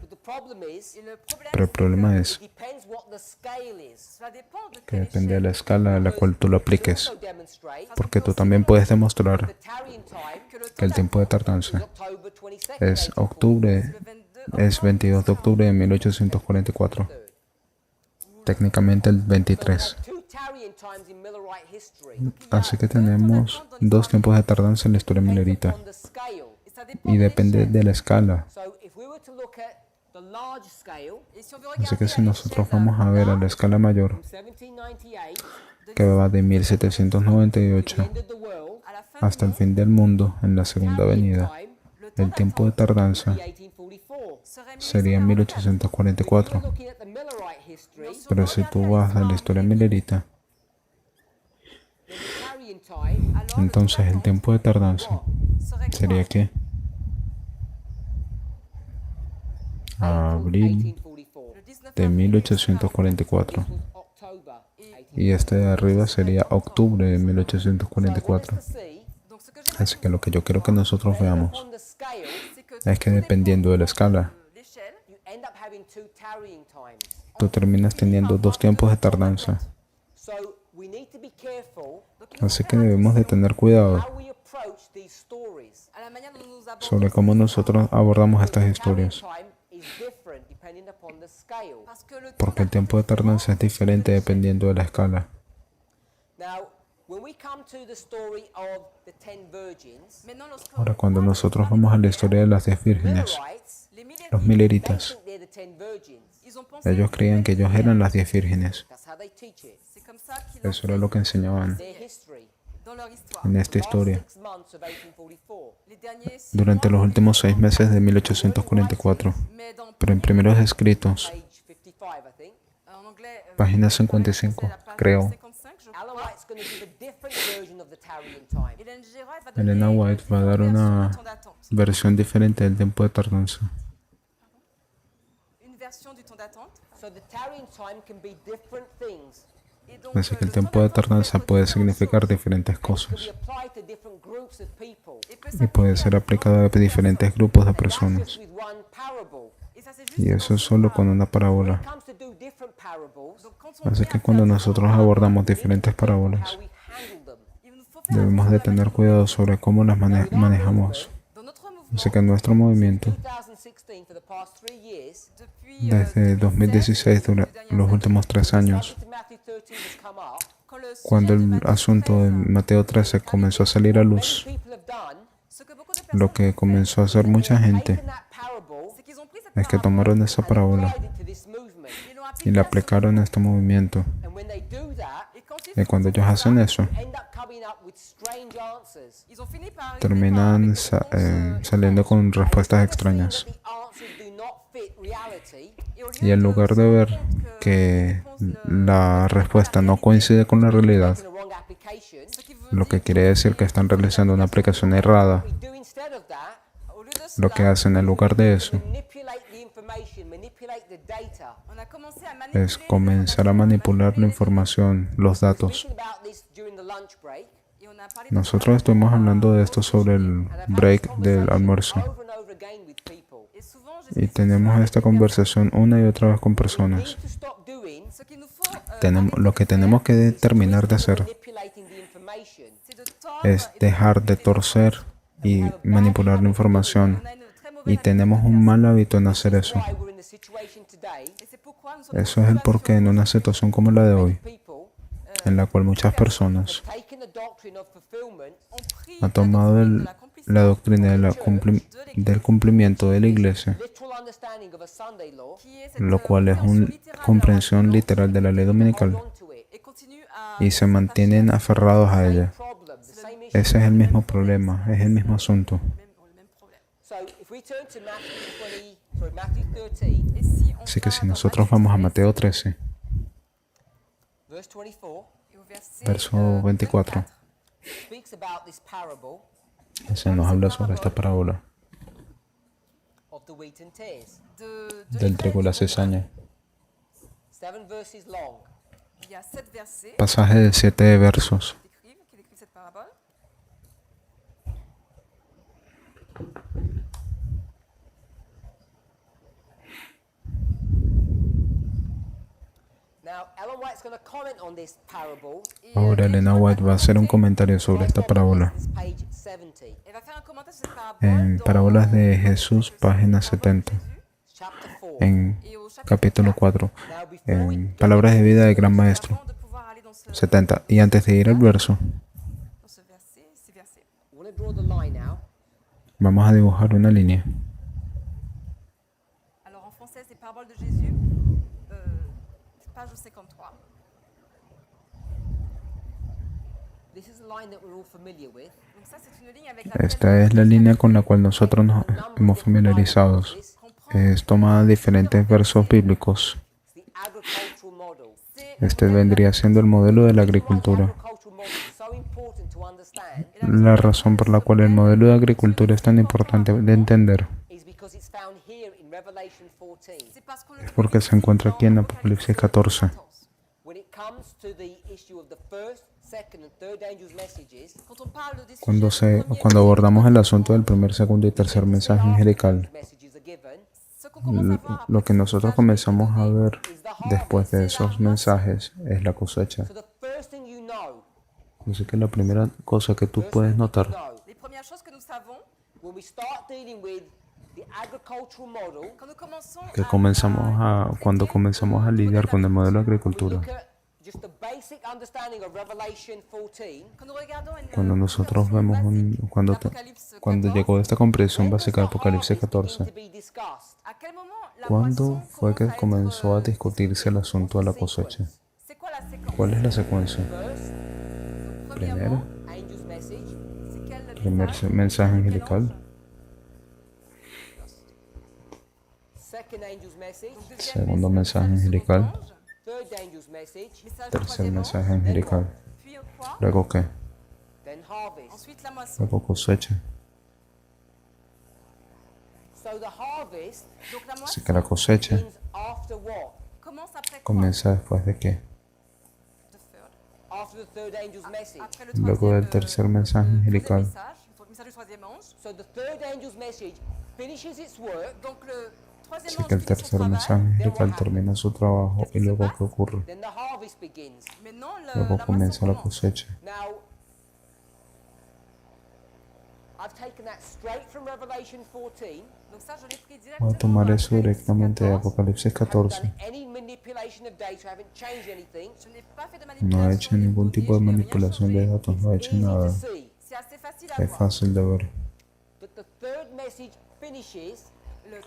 Pero el problema es que depende de la escala a la cual tú lo apliques. Porque tú también puedes demostrar que el tiempo de tardanza es 22 de octubre de 1844. Técnicamente el 23. Así que tenemos 2 tiempos de tardanza en la historia milerita. Y depende de la escala. Así que si nosotros vamos a ver a la escala mayor, que va de 1798 hasta el fin del mundo en la segunda venida, el tiempo de tardanza sería 1844. Pero si tú vas a la historia milerita, entonces el tiempo de tardanza sería ¿qué? Abril de 1844. Y este de arriba sería octubre de 1844. Así que lo que yo quiero que nosotros veamos es que dependiendo de la escala, tú terminas teniendo 2 tiempos de tardanza. Así que debemos de tener cuidado sobre cómo nosotros abordamos estas historias. Porque el tiempo de tardanza es diferente dependiendo de la escala. Ahora, cuando nosotros vamos a la historia de las 10 vírgenes, los mileritas, ellos creían que ellos eran las 10 vírgenes. Eso era lo que enseñaban en esta historia. Durante los últimos 6 meses de 1844, pero en primeros escritos, página 55, creo, Elena White va a dar una versión diferente del tiempo de tardanza. Así que el tiempo de tardanza puede significar diferentes cosas y puede ser aplicado a diferentes grupos de personas. Y eso es solo con una parábola. Así que cuando nosotros abordamos diferentes parábolas, debemos de tener cuidado sobre cómo las manejamos. Así que en nuestro movimiento, desde 2016, durante los últimos 3 años, cuando el asunto de Mateo 13 comenzó a salir a luz, lo que comenzó a hacer mucha gente es que tomaron esa parábola y la aplicaron a este movimiento. Y cuando ellos hacen eso, terminan saliendo con respuestas extrañas. Y en lugar de ver que la respuesta no coincide con la realidad, lo que quiere decir que están realizando una aplicación errada, lo que hacen en lugar de eso es comenzar a manipular la información, los datos. Nosotros estuvimos hablando de esto sobre el break del almuerzo. Y tenemos esta conversación una y otra vez con personas. Lo que tenemos que terminar de hacer es dejar de torcer y manipular la información. Y tenemos un mal hábito en hacer eso. Eso es el porqué en una situación como la de hoy, en la cual muchas personas han tomado la doctrina del cumplimiento de la Iglesia, lo cual es una comprensión literal de la ley dominical, y se mantienen aferrados a ella. Ese es el mismo problema, es el mismo asunto. Así que si nosotros vamos a Mateo 13, verso 24, se nos habla sobre esta parábola del trigo y la cizaña. Pasaje de 7 versos. Ahora Elena White va a hacer un comentario sobre esta parábola. En Parábolas de Jesús, página 70. En capítulo 4. En Palabras de vida del Gran Maestro. 70. Y antes de ir al verso, vamos a dibujar una línea. Esta es la línea con la cual nosotros nos hemos familiarizado. Es tomada de diferentes versos bíblicos. Este vendría siendo el modelo de la agricultura. La razón por la cual el modelo de agricultura es tan importante de entender es porque se encuentra aquí en Apocalipsis 14. Cuando abordamos el asunto del primer, segundo y tercer mensaje angelical, lo que nosotros comenzamos a ver después de esos mensajes es la cosecha. Así que la primera cosa que tú puedes notar Cuando comenzamos a lidiar con el modelo de agricultura, cuando nosotros vemos cuando llegó esta comprensión básica de Apocalipsis 14, ¿cuándo fue que comenzó a discutirse el asunto de la cosecha? ¿Cuál es la secuencia? Primero, primer mensaje angelical. Segundo mensaje angelical. Tercer mensaje angelical. ¿Luego qué? Luego cosecha. Así que la cosecha comienza después de qué? Luego del tercer mensaje angelical. Así que el tercer mensaje angelical termina su trabajo y luego ¿qué ocurre? Luego comienza la cosecha. Voy a tomar eso directamente de Apocalipsis 14. No he hecho ningún tipo de manipulación de datos, no he hecho nada. Es fácil de ver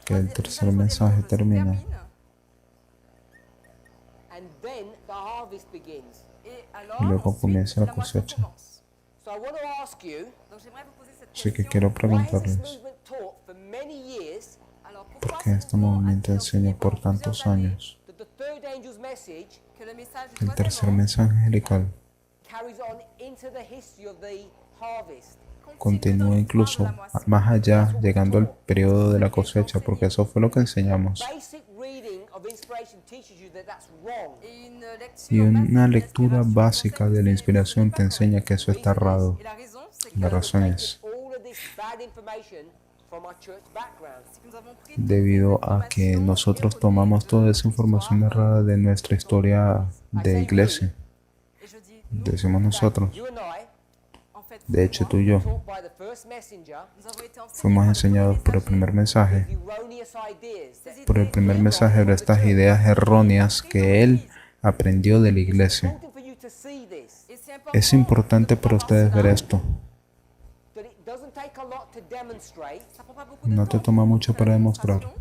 que el tercer mensaje termina y luego comienza la cosecha. Así que quiero preguntarles, ¿por qué este movimiento enseña por tantos años que el tercer mensaje angelical continúa incluso más allá, llegando al periodo de la cosecha? Porque eso fue lo que enseñamos. Y una lectura básica de la inspiración te enseña que eso está errado. La razón es debido a que nosotros tomamos toda esa información errada de nuestra historia de iglesia. Decimos nosotros. De hecho, tú y yo fuimos enseñados por el primer mensaje de estas ideas erróneas que él aprendió de la iglesia. Es importante para ustedes ver esto. No te toma mucho para demostrar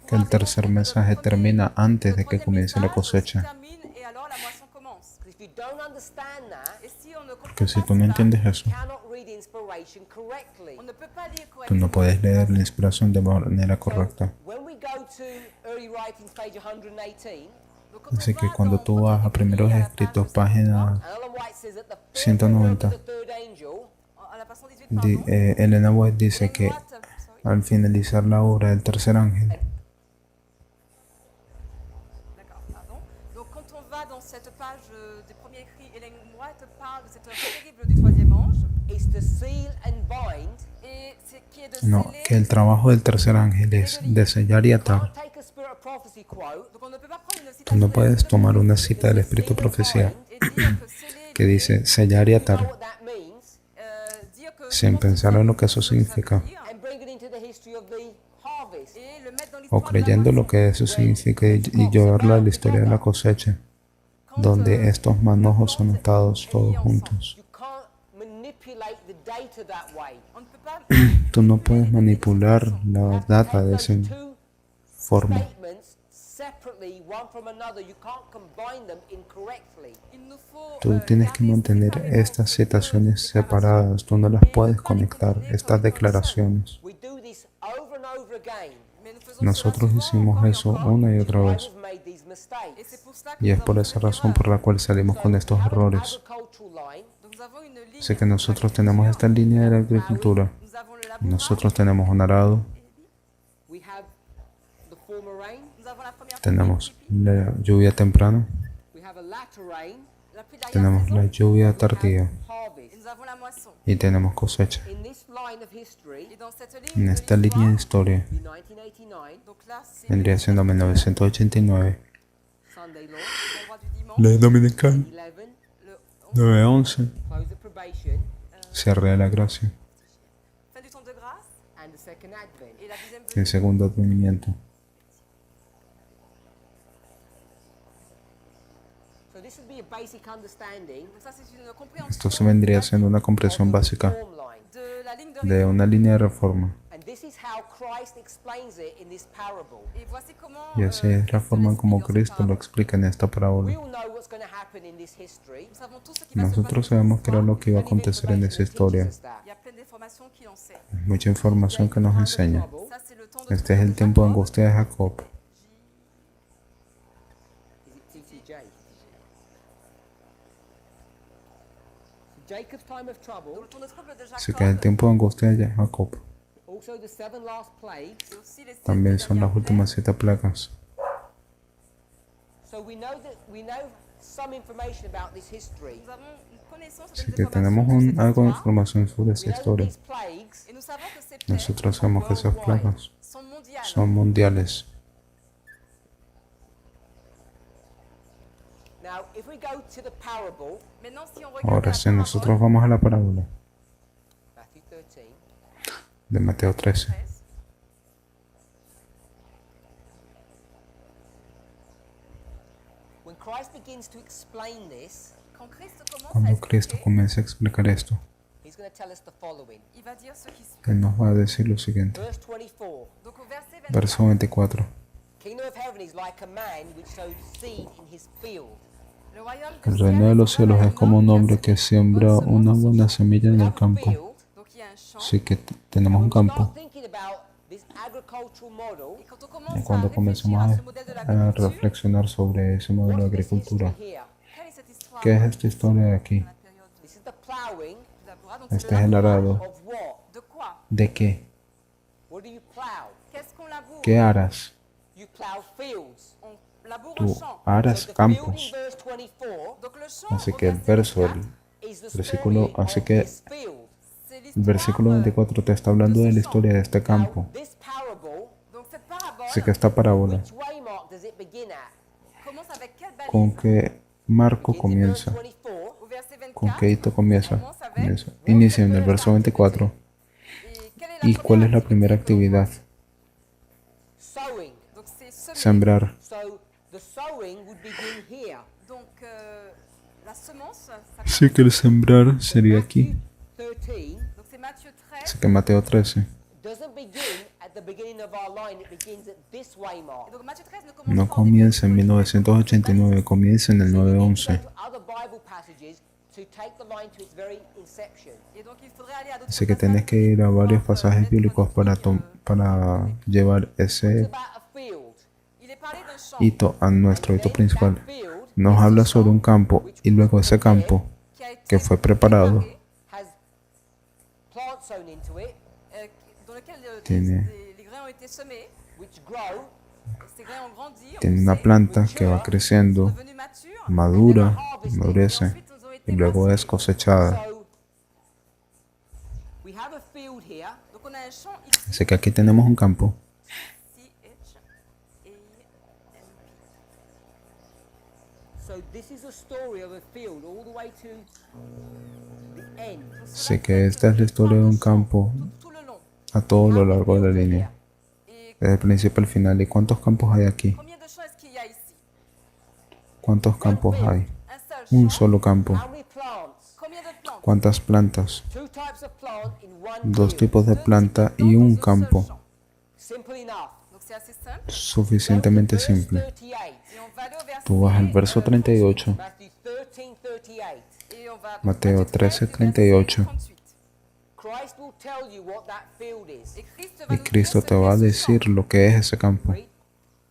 que el tercer mensaje termina antes de que comience la cosecha. Que si tú no entiendes eso, tú no puedes leer la inspiración de manera correcta. Así que cuando tú vas a primeros escritos, página 190, Elena White dice que al finalizar la obra del tercer ángel, no, que el trabajo del tercer ángel es de sellar y atar. Tú no puedes tomar una cita del Espíritu de Profecía que dice sellar y atar sin pensar en lo que eso significa o creyendo lo que eso significa y llevarlo a la historia de la cosecha, donde estos manojos son atados todos juntos. Tú no puedes manipular la data de esa forma. Tú tienes que mantener estas citaciones separadas. Tú no las puedes conectar, estas declaraciones. Nosotros hicimos eso una y otra vez. Y es por esa razón por la cual salimos con estos errores. Así que nosotros tenemos esta línea de la agricultura. Nosotros tenemos un arado. Tenemos la lluvia temprana. Tenemos la lluvia tardía. Y tenemos cosecha. En esta línea de historia, vendría siendo 1989. Ley dominical 9:11. cierre de la gracia, fin du temps de grâce and the second advent. et la deuxième el venue. segundo advenimiento. So this would be a basic understanding Donc ça, c'est une compréhension Esto se vendría siendo una of comprensión the básica reform line. de la ligne de de réforme. una línea de reforma. And this is how Christ explains it in this parable. Et voici comment Y así es la forma en como Cristo lo explica en esta We parábola. all know what's going to happen in this history. Nous savons tous ce qui va se Nosotros passer. sabemos qué era lo que iba a acontecer en esa historia. Il y a plein d'informations qui l'enseignent. Mucha información que nos enseña. Ça, c'est le temps de Este es el tiempo de angustia de Jacob. Is it TTJ? So Jacob's time of trouble, le temps de trouble de Así que es el Jacob. tiempo de angustia de Jacob. also the 7 last plagues. Et aussi les sept También son las dernières últimas 7 plagas. So we know some information about this history. Nous avons une connaissance Así des que tenemos informations sur algo de cette histoire. información sobre We esa know that historia. these plagues Et nous savons que ces plaies Nosotros sabemos que esas plagas sont mondiales. son mundiales. Now, if we go to the parable, Maintenant, si on regarde Ahora la sí, parabole, nosotros vamos a la parábola Matthew 13, de Mateo 13. 13, when Christ begins to explain this, quand Christ commence à Cuando Cristo expliquer, comienza a explicar esto, he's going to tell us the following. il va dire ce qui suit. Él nos va a decir lo siguiente. Verse 24. Donc au verset 24, Verso 24. Kingdom of heaven is like a man which sowed seed in his field. le royaume El du reino ciel de los est cielos comme es como un homme hombre qui a que semé une siembra bonne una semence buena en son semilla en We el have a campo. field, Donc il y a un champ. Así que tenemos un when we campo. start thinking about this agricultural model, Et quand on Y commence cuando à réfléchir comencemos à ce modèle de a l'agriculture, reflexionar sobre ese modelo de what is this history agricultura, here? quelle est cette histoire ¿qué es esta historia de aquí? dans la période This is the plowing du labourage? Donc Este c'est es le el labourage. arado. of what? De quoi? ¿De qué? What do you plow? Qu'est-ce qu'on laboure? ¿Qué harás? You plow fields. On laboure Tú un champ. harás So the field campos. in verse 24 Donc le champ, Así au que el verset verso, 24, is the versículo- story así of que this field. c'est el l'histoire. versículo 24 te está hablando de la historia de este campo. Now, this parable, Donc cette parabole Así que esta parábola, which waymark does it begin at? commence avec quelle ¿con balise? qué marco It's in verse comienza? 24. Au verset 24. ¿Con qué hito comienza? Commence avec. Comienza. Inicia en el verso 24. Et quelle est la ¿Y cuál es la primera activité que l'on actividad? Sowing. voit? Donc c'est semer. Sembrar. So the sowing would begin here. Donc la semence, ça Así que el sembrar sería aquí. Matthew 13 donc c'est Matthieu 13. Así que Mateo 13 doesn't begin at the beginning of our line, it begins at this Et waymark. donc Matthieu 13 ne commence no pas au comienza en début. 1989, comienza en el So you need to 911. go to other Bible passages to take the line to its very inception. Et donc il faudrait aller à d'autres Así que passages tenés que ir a varios pour pasajes mettre bíblicos notre para, truc, para llevar It's ese about a field. Il est parlé d'un champ hito a nuestro hito Then principal. that field Nos habla sobre un campo y luego ese campo qui a été que fue preparado préparé, has plants sown into it, dans lequel Tiene- les grains ont été semés. which grow, Ces grains ont grandi, ont tiene una poussé, planta que va sont creciendo, devenus matures. madura, Et madurece ensuite, ils ont été y luego es consommés. cosechada. so we have a field here. Donc on a un champ ici. Así que aquí tenemos un campo. So this is a story of a field all the way to the end. Así que esta es la historia de un campo Tout le long. a todo lo largo de la línea, Et desde el principio al final. ¿Y cuántos campos hay aquí? combien de champs est-ce qu'il y a ici? ¿Cuántos campos hay? Un seul Un champ. solo campo. How many plants? Combien de plantes? ¿Cuántas plantas? Two types of plant in one Dos field. tipos de Deux planta types de y plantes un dans seul campo. champ. Simple enough. Donc c'est assez simple. Suficientemente Go to verse simple. 38. Et on va aller au verset, Tú vas al verso 38, Matthew 13, 38. et on va Mateo Matthieu 13, 13:38. verset 38. Christ will tell you what that field is. Et Christ va Y nous Cristo dire te ce va a qu'est ce decir champ. lo que es ese campo. Read.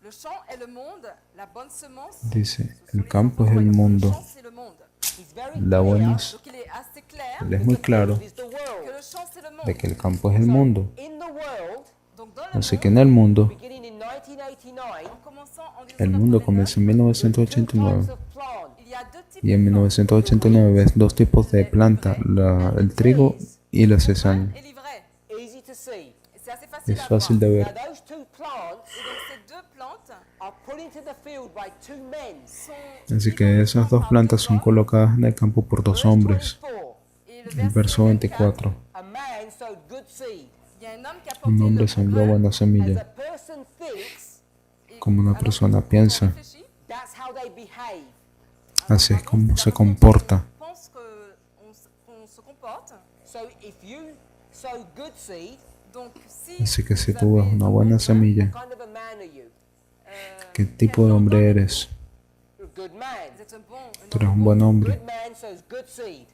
Le champ est le monde, la bonne semence. Dice, ce sont el les campo es enfants el royaux. Le mundo. champ, c'est le monde. He's very La clear buena Donc il est assez clair Él es muy claro that the field is the que world. le champ, c'est le monde. de que el campo es el mundo. In the world, Donc dans le Así que monde, en el mundo, beginning in 1989, en commençant en el mundo 1989, comienza en two 1989. types of plant. il y a deux types Y en de plantes. 1989 ves dos tipos de planta, el trigo y la cizaña. Et l'ivraie. Easy to see. Et c'est assez facile Es à fácil voir. de Now ver. those two plants Et donc ces deux plantes are put into the field by two men. sont Así mises que dans le esas champ dos par plantas deux son hommes. colocadas en el campo por dos Verse hombres. 24. Et El verso 24. a man sowed good seed. Il y a un homme qui a Un porté hombre une sembró graine, buena As semilla. a person thinks, et Como una alors, persona quand on piensa, réfléchit, that's how they behave. así es avant, como c'est se la façon dont comporta. on pense qu'on se comporte. So if you sow good seed, Donc, si Así que si vous tú das avez una un buena bon grain, semilla, what kind of a man are you? ¿qué tipo de hombre eres? You're a good man. vous êtes un bon, Tú eres un buen hombre. Good man sows good seed.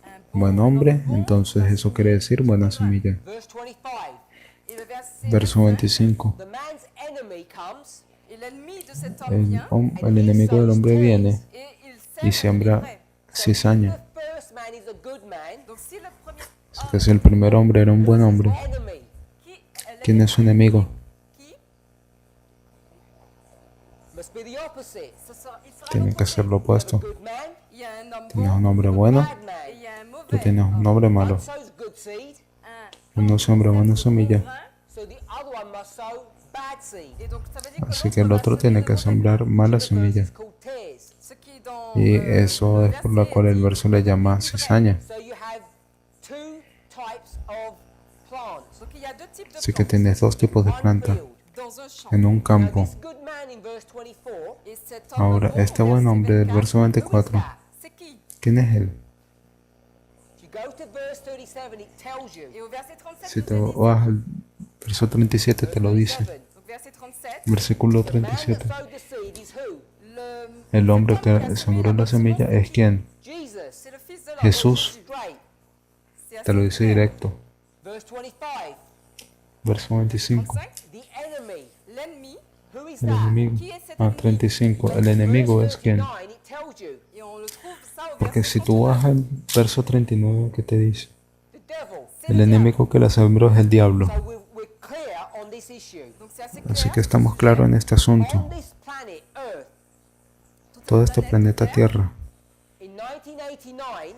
un bon, Buen un hombre, homme bon, entonces va eso quiere semer decir du buena bon grain. semilla. Verse 25. Et le verset Verso 25. The man's enemy comes et l'ennemi de cet homme vient El enemigo del hombre viene et il y sème siembra l'ivraie. cizaña. the first man is a good man. Donc, si le premier Así que si el primer hombre era un buen hombre, Enemy. qui ¿quién es su enemigo? qui Must be the opposite. il sera Tiene que ser lo opuesto. Good man, il y a un homme Tienes un bon hombre bueno, bad et man. il y a un tú mauvais. tienes un hombre malo. One sows good seed, Un Uno siembra buena semilla, grain, so the other one must sow bad seed. et donc ça veut dire que así que el l'autre otro va tiene semer que le mauvais sembrar grain. mala The verse semilla. is called tares. Ce qui dans Y eso es por la cual el verso le llama cizaña. So you have two types of plants. Donc il y a deux types de Así que plantes tienes dos tipos de One plantas field. dans un champ. en un Now campo. this good man in verse 24, Et cet homme Ahora, bon, este buen verset hombre del 24, verso who is 24, that? c'est qui? ¿quién es él? If you go to verse 37, it tells you. Et au verset 37, Si te nous est dit, vas al verso 37 te lo dice. 37. donc verset 37, Versículo The man that 37. sowed the seed is who? El hombre que sembró la semilla es quién? Jesus. c'est le fils de l'homme. Jesús. This is great. C'est Te lo assez dice clair. directo. Verse 25. Verso 25. 35, The enemy. l'ennemi, Who is El that? enemigo. qui est cet Ah, ennemi? 35. El enemigo es quién? 39, it tells you. Et on le trouve ça au Porque verset si tú 39. vas al verso 39, ¿qué te dice? The devil. C'est El le diable. enemigo que la sembró es el diablo. So we're clear on this issue. Donc c'est assez Así clair. que estamos claros en este asunto. On this planet Earth, Todo este planeta Tierra, in 1989,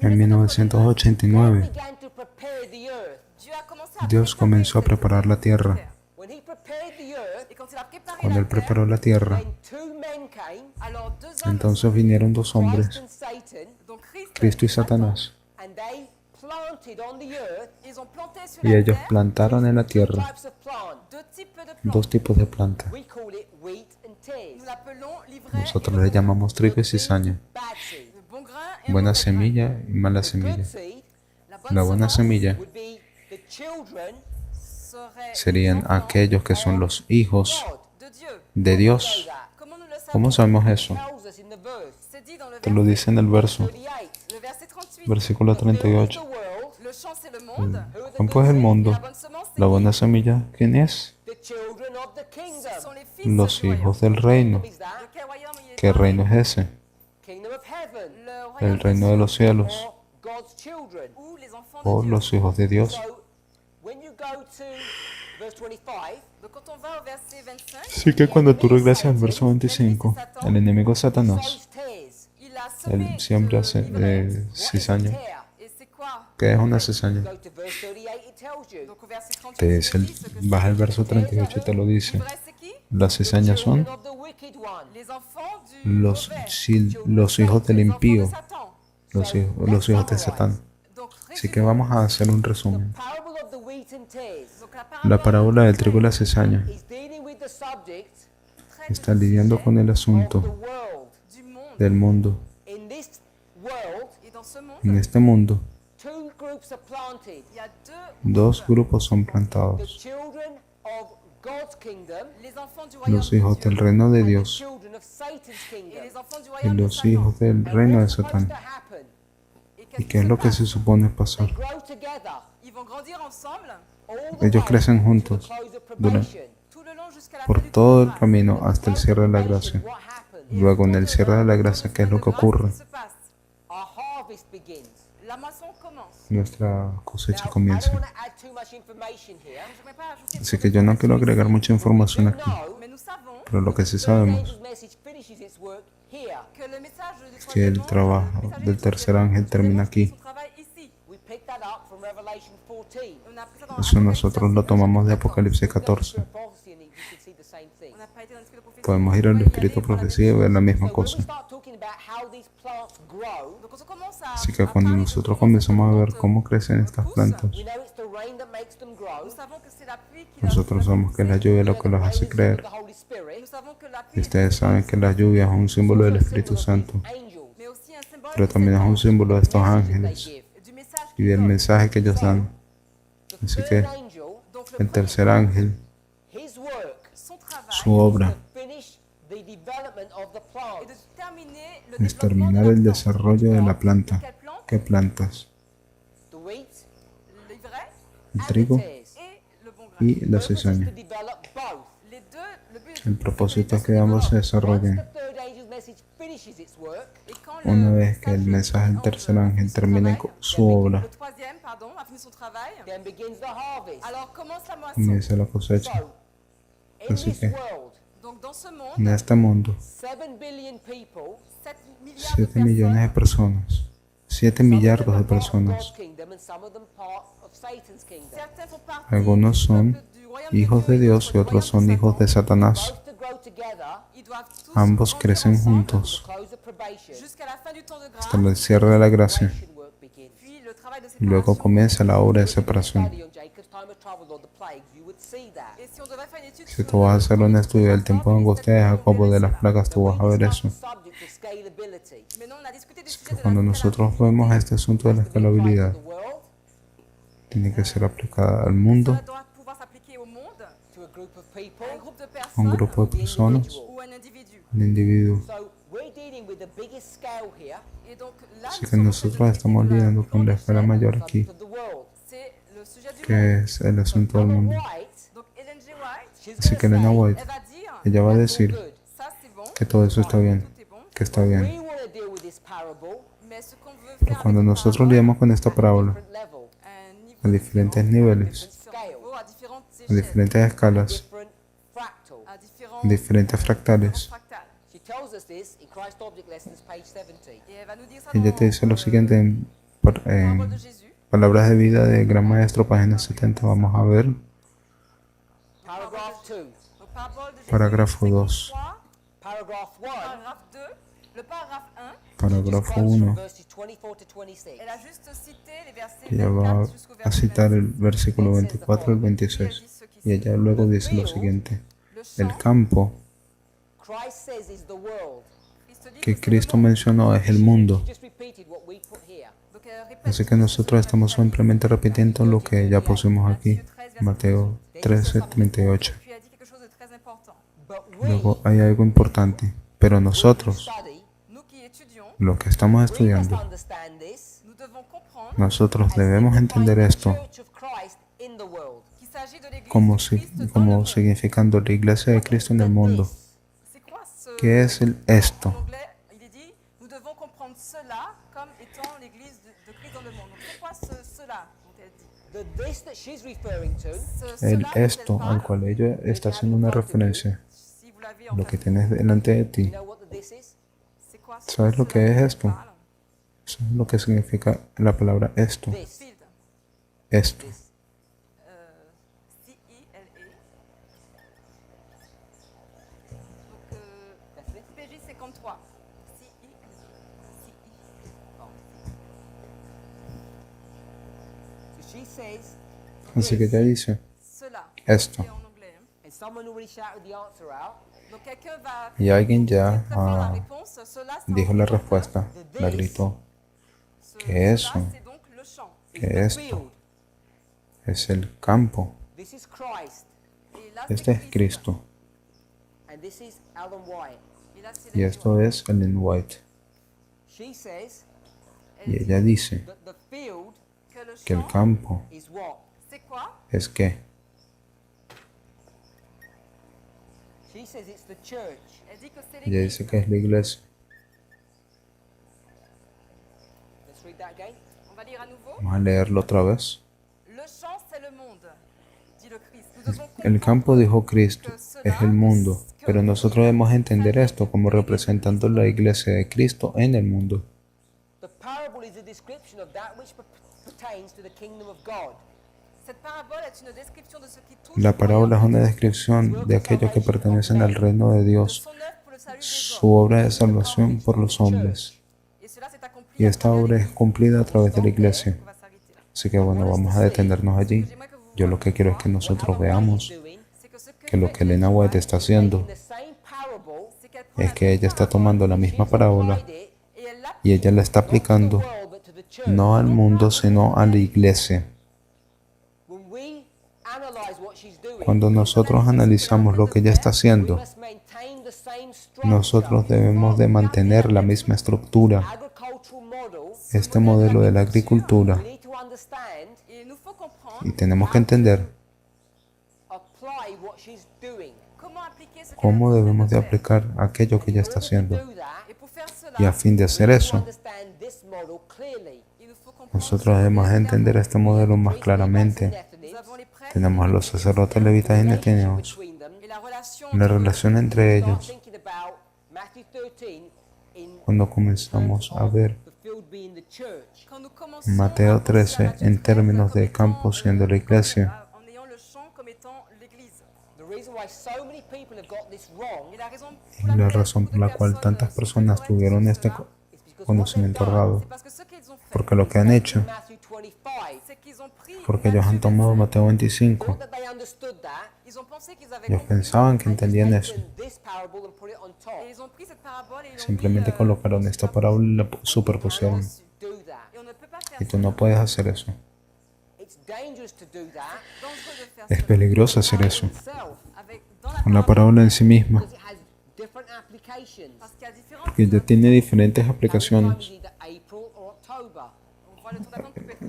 en 1989, began to prepare the earth. Dieu a commencé à Dios préparer comenzó a cette preparar la tierra. terre. When he prepared the earth, Et quand il a préparé Cuando la Él terre, preparó la tierra, then two men came, alors deux hommes, entonces vinieron dos Christ hombres, and Satan, donc Christ, Cristo y Satanás, and they planted on the earth ils ont planté sur y la ellos terre plantaron en la two tierra types of plant. deux types de plantes. dos tipos de plantas. We call it wheat and tares. Nous l'appelons l'ivraie Nosotros et le le bon grain. llamamos trigo y cizaña, Bad seed. Le bon grain et buena mauvais grain. semilla y mala The semilla. good seed La bonne La buena semence semilla would be the children serait serían les enfants aquellos que son los hijos God. de Dieu. de Dios. Know that. Comment nous le savons? ¿Cómo sabemos eso? Tells us in the verse. C'est dit dans le Te lo verset, dice en el verso, 38. le verset 38. versículo The field is 38. the world. Le champ c'est le monde. Who are the Campo good es el seed? Et mundo, la bonne semence c'est la qui? buena semilla, ¿quién es? The children of the Ce kingdom. sont les fils Los du royaume. hijos del reino. What is that? De quel royaume il est ¿Qué parlé? reino es ese? Kingdom of heaven. Le royaume El reino de los cielos, Or God's children. ou les enfants o de Dieu. los hijos de Dios. So when you go to verse 25, Donc quand on va au verset 25, Así que cuando tú regresas al verso 25, el enemigo Satanás, sows tares. il a semé él siembra l'ivraie. What is a cizaña. tare? Et c'est quoi? ¿Qué es una cizaña? Go to verse 38, it tells you. Donc au verset 38, Te dice, il dit ce que baja c'est. el verso 38 y te lo dice. L'ivraie c'est qui? Las cizañas son Children of the wicked one. Les enfants du los, mauvais. los hijos del Les enfants de impío, Satan. los hijos de Satán. Donc, Así que vamos a hacer un The resumen. parable of the wheat and tares donc la La parábola del trigo y la cizaña is dealing with the subject traite está lidiando con el of the asunto world. du monde. del mundo. In this world, Et dans ce monde, En este mundo, two groups are planted. il y a dos grupos son The plantados. children of God's kingdom les enfants du royaume Los de hijos Dieu del reino de and the Dios children of Satan's et kingdom. les enfants du y royaume de los Satan. hijos del And reino de what's supposed Satán. to happen? Et ¿Y qu'est-ce qué es qui lo se que se passe? supone They pasar? grow together Ils vont grandir ensemble all the Ellos way crecen to the juntos close of durante- probation. tout le long jusqu'à la por fin du todo el contrat. camino hasta el cierre de la Probation, gracia. what happens? Luego, en el cierre de la gracia, ¿qué es lo que ocurre? Qu'est-ce qui se passe? Our harvest begins. La moisson commence. Nuestra cosecha Now, I comienza. don't want to add too much information here, Je ne vais pas ajouter Así trop que yo no quiero agregar mucha información you aquí, know mais nous savons pero lo que sí the sabemos angel's message finishes its work here. que le message du es que el troisième trabajo ange, le message del du tercer troisième ángel ange, termina démontre aquí. son travail ici. We picked that up from Revelation 14. On a pris ça dans Eso Apocalypse nosotros lo tomamos de Apocalipsis Go to 14. Spirit of Prophecy and you can see the same thing. On n'a pas été dans l'esprit de prophétie. Podemos ir al On va y Espíritu aller pour la Profecía y ver la misma So when we cosa. start talking about how these plants grow, Donc on commence à, Así que à cuando parler de nosotros comment cette comenzamos a ver plante cómo crecen estas pousse, plantas, we know it's the rain that makes them grow. nous savons que c'est la pluie qui leur nosotros sabemos que la pousse. lluvia es We lo know que that los rain hace is symbol of creer. the Holy Spirit. Nous savons que la Y pluie ustedes saben que la lluvia es un símbolo del It's also a Espíritu symbol of Santo, these angels, mais aussi un symbole pero de también es cet un ange símbolo de estos messages they ángeles give. et du message y qu'ils del donnent. mensaje que ellos dan. The Así third que angel, Donc le el premier tercer ange, ángel, his work son travail su obra, is to finish the development of the est de plants. terminer le es développement terminar de el la plante. desarrollo de la planta. Quelle plante? ¿Qué plantas? The wheat L'ivraie El and trigo the tares. et le bon grain. y la Purpose is cizaña. to develop both. Les deux, le but El propósito es que ambos se Once desarrollen. the third angel's message finishes its work, Et quand Una le vez que el mensaje del tercer ángel termine con su obra, le troisième, pardon, a fini son travail, then begins the harvest. alors commence la moisson. comienza la cosecha. So, in Así this que world, Donc dans ce en monde, este mundo, 7 billion people, 7 milliards de 7 millones de personnes, personas, 7 some of them millardos de are part of personas, God's kingdom and some of them part of Satan's kingdom. certains font partie algunos du son peuple du royaume hijos de Dieu et Dios d'autres y du otros royaume son hijos de Satan. Satanás. Both to grow together Ils doivent tous Ambos grandir crecen ensemble juntos to close of probation. jusqu'à la fin du temps de hasta grâce. el cierre de la gracia. Separation work begins. Puis le travail de Y luego séparation. comienza la obra de If you separación. study on Jacob's time of trouble or the plagues, you would see that. Et si on devait faire une étude Si sur tú vas a hacer un estudio del tiempo de angustia de Jacobo de las plagas, tú But vas a we ver discussed eso. the subject of scalability. Maintenant, on a discuté des Así sujets que de cuando la nosotros vemos este asunto de la To be applied escalabilidad, to the world, tiene que ser aplicada al mundo, Cela doit pouvoir s'appliquer au monde, to a group of people, à un groupe de a un personnes grupo de the personas, individual. ou à un individu. al individuo. So we're dealing with the biggest scale here, Et donc là, Así nous que sommes nosotros en train de estamos discuter de lidiando con la escala mayor aquí, subject of the world. C'est le sujet du monde. que es el asunto del Ellen mundo. White, Donc Ellen G. White, she's Así gonna que Elena say, White, elle va dire, ella va a that's all decir good. ça c'est bon, que todo eso está bien, tout est bon, que está bien. We want to deal with this parable mais ce qu'on veut Pero faire cuando avec nosotros parole, lidiamos con esta at a parábola different level, à un niveau a diferentes différent, niveles, différents niveaux, à différentes a échelles, diferentes escalas, different fractal. à différents, a diferentes fractales, fractales. She tells us this in Christ Object Lessons, page 70. Et elle va nous dire ça ella dans te dice lo siguiente en Parole de Jésus. Palabras de Vida de Gran Maestro, página 70. Vamos a ver. Paragraph 2. Donc parabole de Jésus, Parágrafo 2. 53, Paragraph 1. paragraphe 2, le paragraphe 1, Just Parágrafo quotes from 1. verses 24 to 26. elle a juste cité les versets Ella va 24 jusqu'au a verset citar el 26. versículo 24 al 26. Y ella luego dice lo siguiente. Le El champ, campo Christ says is the world. Christ dit que c'est le Cristo monde. mencionó es el mundo. She just repeated what we put here. Donc, elle répète Así que nosotros estamos simplemente repitiendo lo que ya pusimos aquí. Mateo 13, 38. Puis elle dit quelque chose de très important. But we Luego hay algo importante. Pero nosotros, study, Nous qui étudions, los que estamos we must estudiando, understand this nous devons comprendre nosotros debemos entender esto Church of Christ in the world. qu'il s'agit de l'Église como, de Christ dans le como monde. significando la iglesia de Cristo en el mundo. C'est quoi ce... ¿Qué es el esto? En anglais, il est dit, nous devons comprendre cela comme étant l'Église de Christ dans le monde. Donc c'est quoi cela dont elle dit The this that she's referring to El Cela dont elle esto parle, al cual ella está haciendo una referencia, si vous l'avez en lo que face, tienes delante de you ti, know what the this is? c'est quoi ¿Sabes lo que cela es dont elle esto? parle? eso es lo que significa la palabra esto. This. Field, Esto. C-I-L-E. Donc, That's it. PJ 53. C-I-L-E. So she says, Así que ella dice Cela. esto. C'est en anglais. hein. and someone already shouted the answer out. Donc quelqu'un va Y alguien ya très fort la ah, réponse. Cela, c'est en dijo la anglais. respuesta, la gritó. Ce- ¿Qué es cela, eso? c'est donc le champ. It's ¿Qué the es field. esto? Es el campo. This is Christ. Et là, Este c'est es Cristo. And this is Alan White. Et là, c'est Y la esto es Ellen White. She says Y ella dice that the field que le que el champ, campo is what? c'est quoi? es que. She says it's the church. Elle dit que c'est Ella l'église. dice que es la iglesia. Let's read that again. On va lire à nouveau. Vamos a leerlo otra vez. Le champ, c'est le monde, dit le Christ. Nous devons El comprendre campo, dijo Cristo, que cela, es el mundo, que- pero nosotros debemos entender esto como representando la iglesia de Cristo en el mundo. The parable is a description of that which pertains to the kingdom of God. Cette parabole est une description de ce qui touche La au parábola es royaume una de Dieu, descripción de aquellos que pertenecen al reino de de Dios son œuvre pour le su obra de salvación por los hombres. Y esta obra es cumplida a través de la iglesia. Así que bueno, vamos a detenernos allí. Yo lo que quiero es que nosotros veamos que lo que Elena White está haciendo es que ella está tomando la misma parábola y ella la está aplicando no al mundo, sino a la iglesia. Cuando nosotros analizamos lo que ella está haciendo, nosotros debemos de mantener la misma estructura, este modelo de la agricultura, y tenemos que entender cómo debemos de aplicar aquello que ella está haciendo. Y a fin de hacer eso, nosotros debemos entender este modelo más claramente. Tenemos a los sacerdotes levitas y netinios, la relación entre ellos. Cuando comenzamos a ver Mateo 13 en términos de campo siendo la iglesia, y la razón por la cual tantas personas tuvieron este conocimiento errado, porque lo que han hecho, porque ellos han tomado Mateo 25, ellos pensaban que entendían eso. Simplemente colocaron esta parábola y la superpusieron. Y tú no puedes hacer eso. Es peligroso hacer eso con la parábola en sí misma, porque ya tiene diferentes aplicaciones.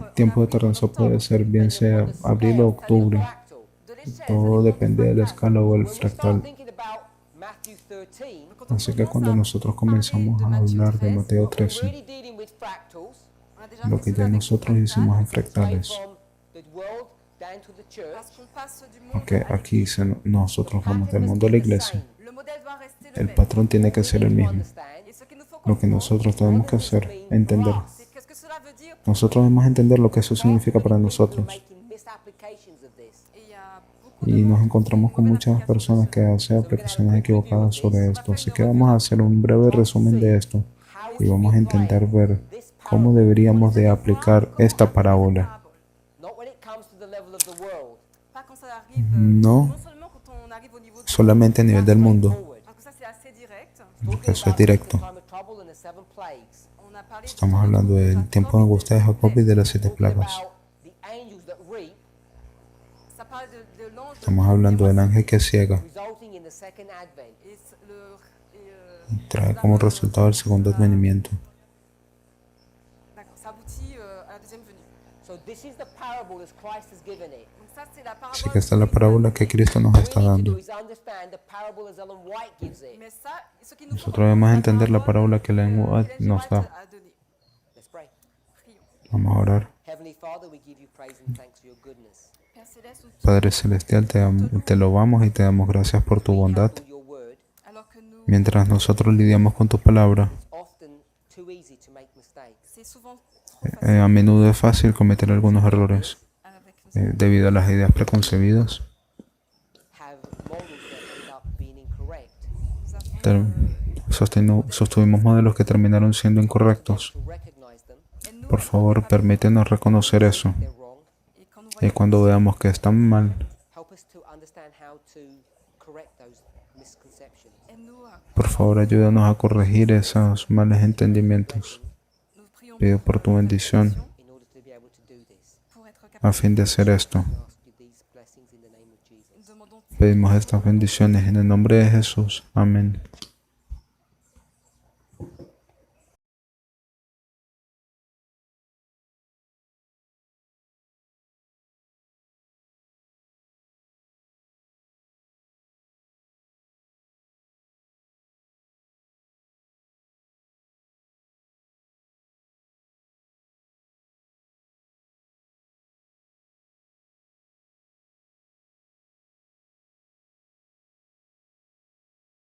El tiempo de tardanza puede ser bien sea abril o octubre. Todo depende de la escala o el fractal. Así que cuando nosotros comenzamos a hablar de Mateo 13, lo que ya nosotros hicimos en fractales, porque aquí nosotros vamos del mundo a la iglesia, el patrón tiene que ser el mismo. Lo que nosotros tenemos que hacer, entender. Nosotros debemos entender lo que eso significa para nosotros. Y nos encontramos con muchas personas que hacen aplicaciones equivocadas sobre esto. Así que vamos a hacer un breve resumen de esto y vamos a intentar ver cómo deberíamos de aplicar esta parábola. No solamente a nivel del mundo, porque eso es directo. Estamos hablando del tiempo de angustia de Jacob y de las 7 plagas. Estamos hablando del ángel que ciega y trae como resultado el segundo advenimiento. Así que esta es la parábola que Cristo nos está dando. Nosotros debemos entender la parábola que Ellen White nos da. Vamos a orar. Padre Celestial, te loamos y te damos gracias por tu bondad. Mientras nosotros lidiamos con tu palabra, a menudo es fácil cometer algunos errores debido a las ideas preconcebidas. Sostuvimos modelos que terminaron siendo incorrectos. Por favor, permítenos reconocer eso. Y cuando veamos que están mal, por favor, ayúdanos a corregir esos malos entendimientos. Pido por tu bendición a fin de hacer esto. Pedimos estas bendiciones en el nombre de Jesús. Amén.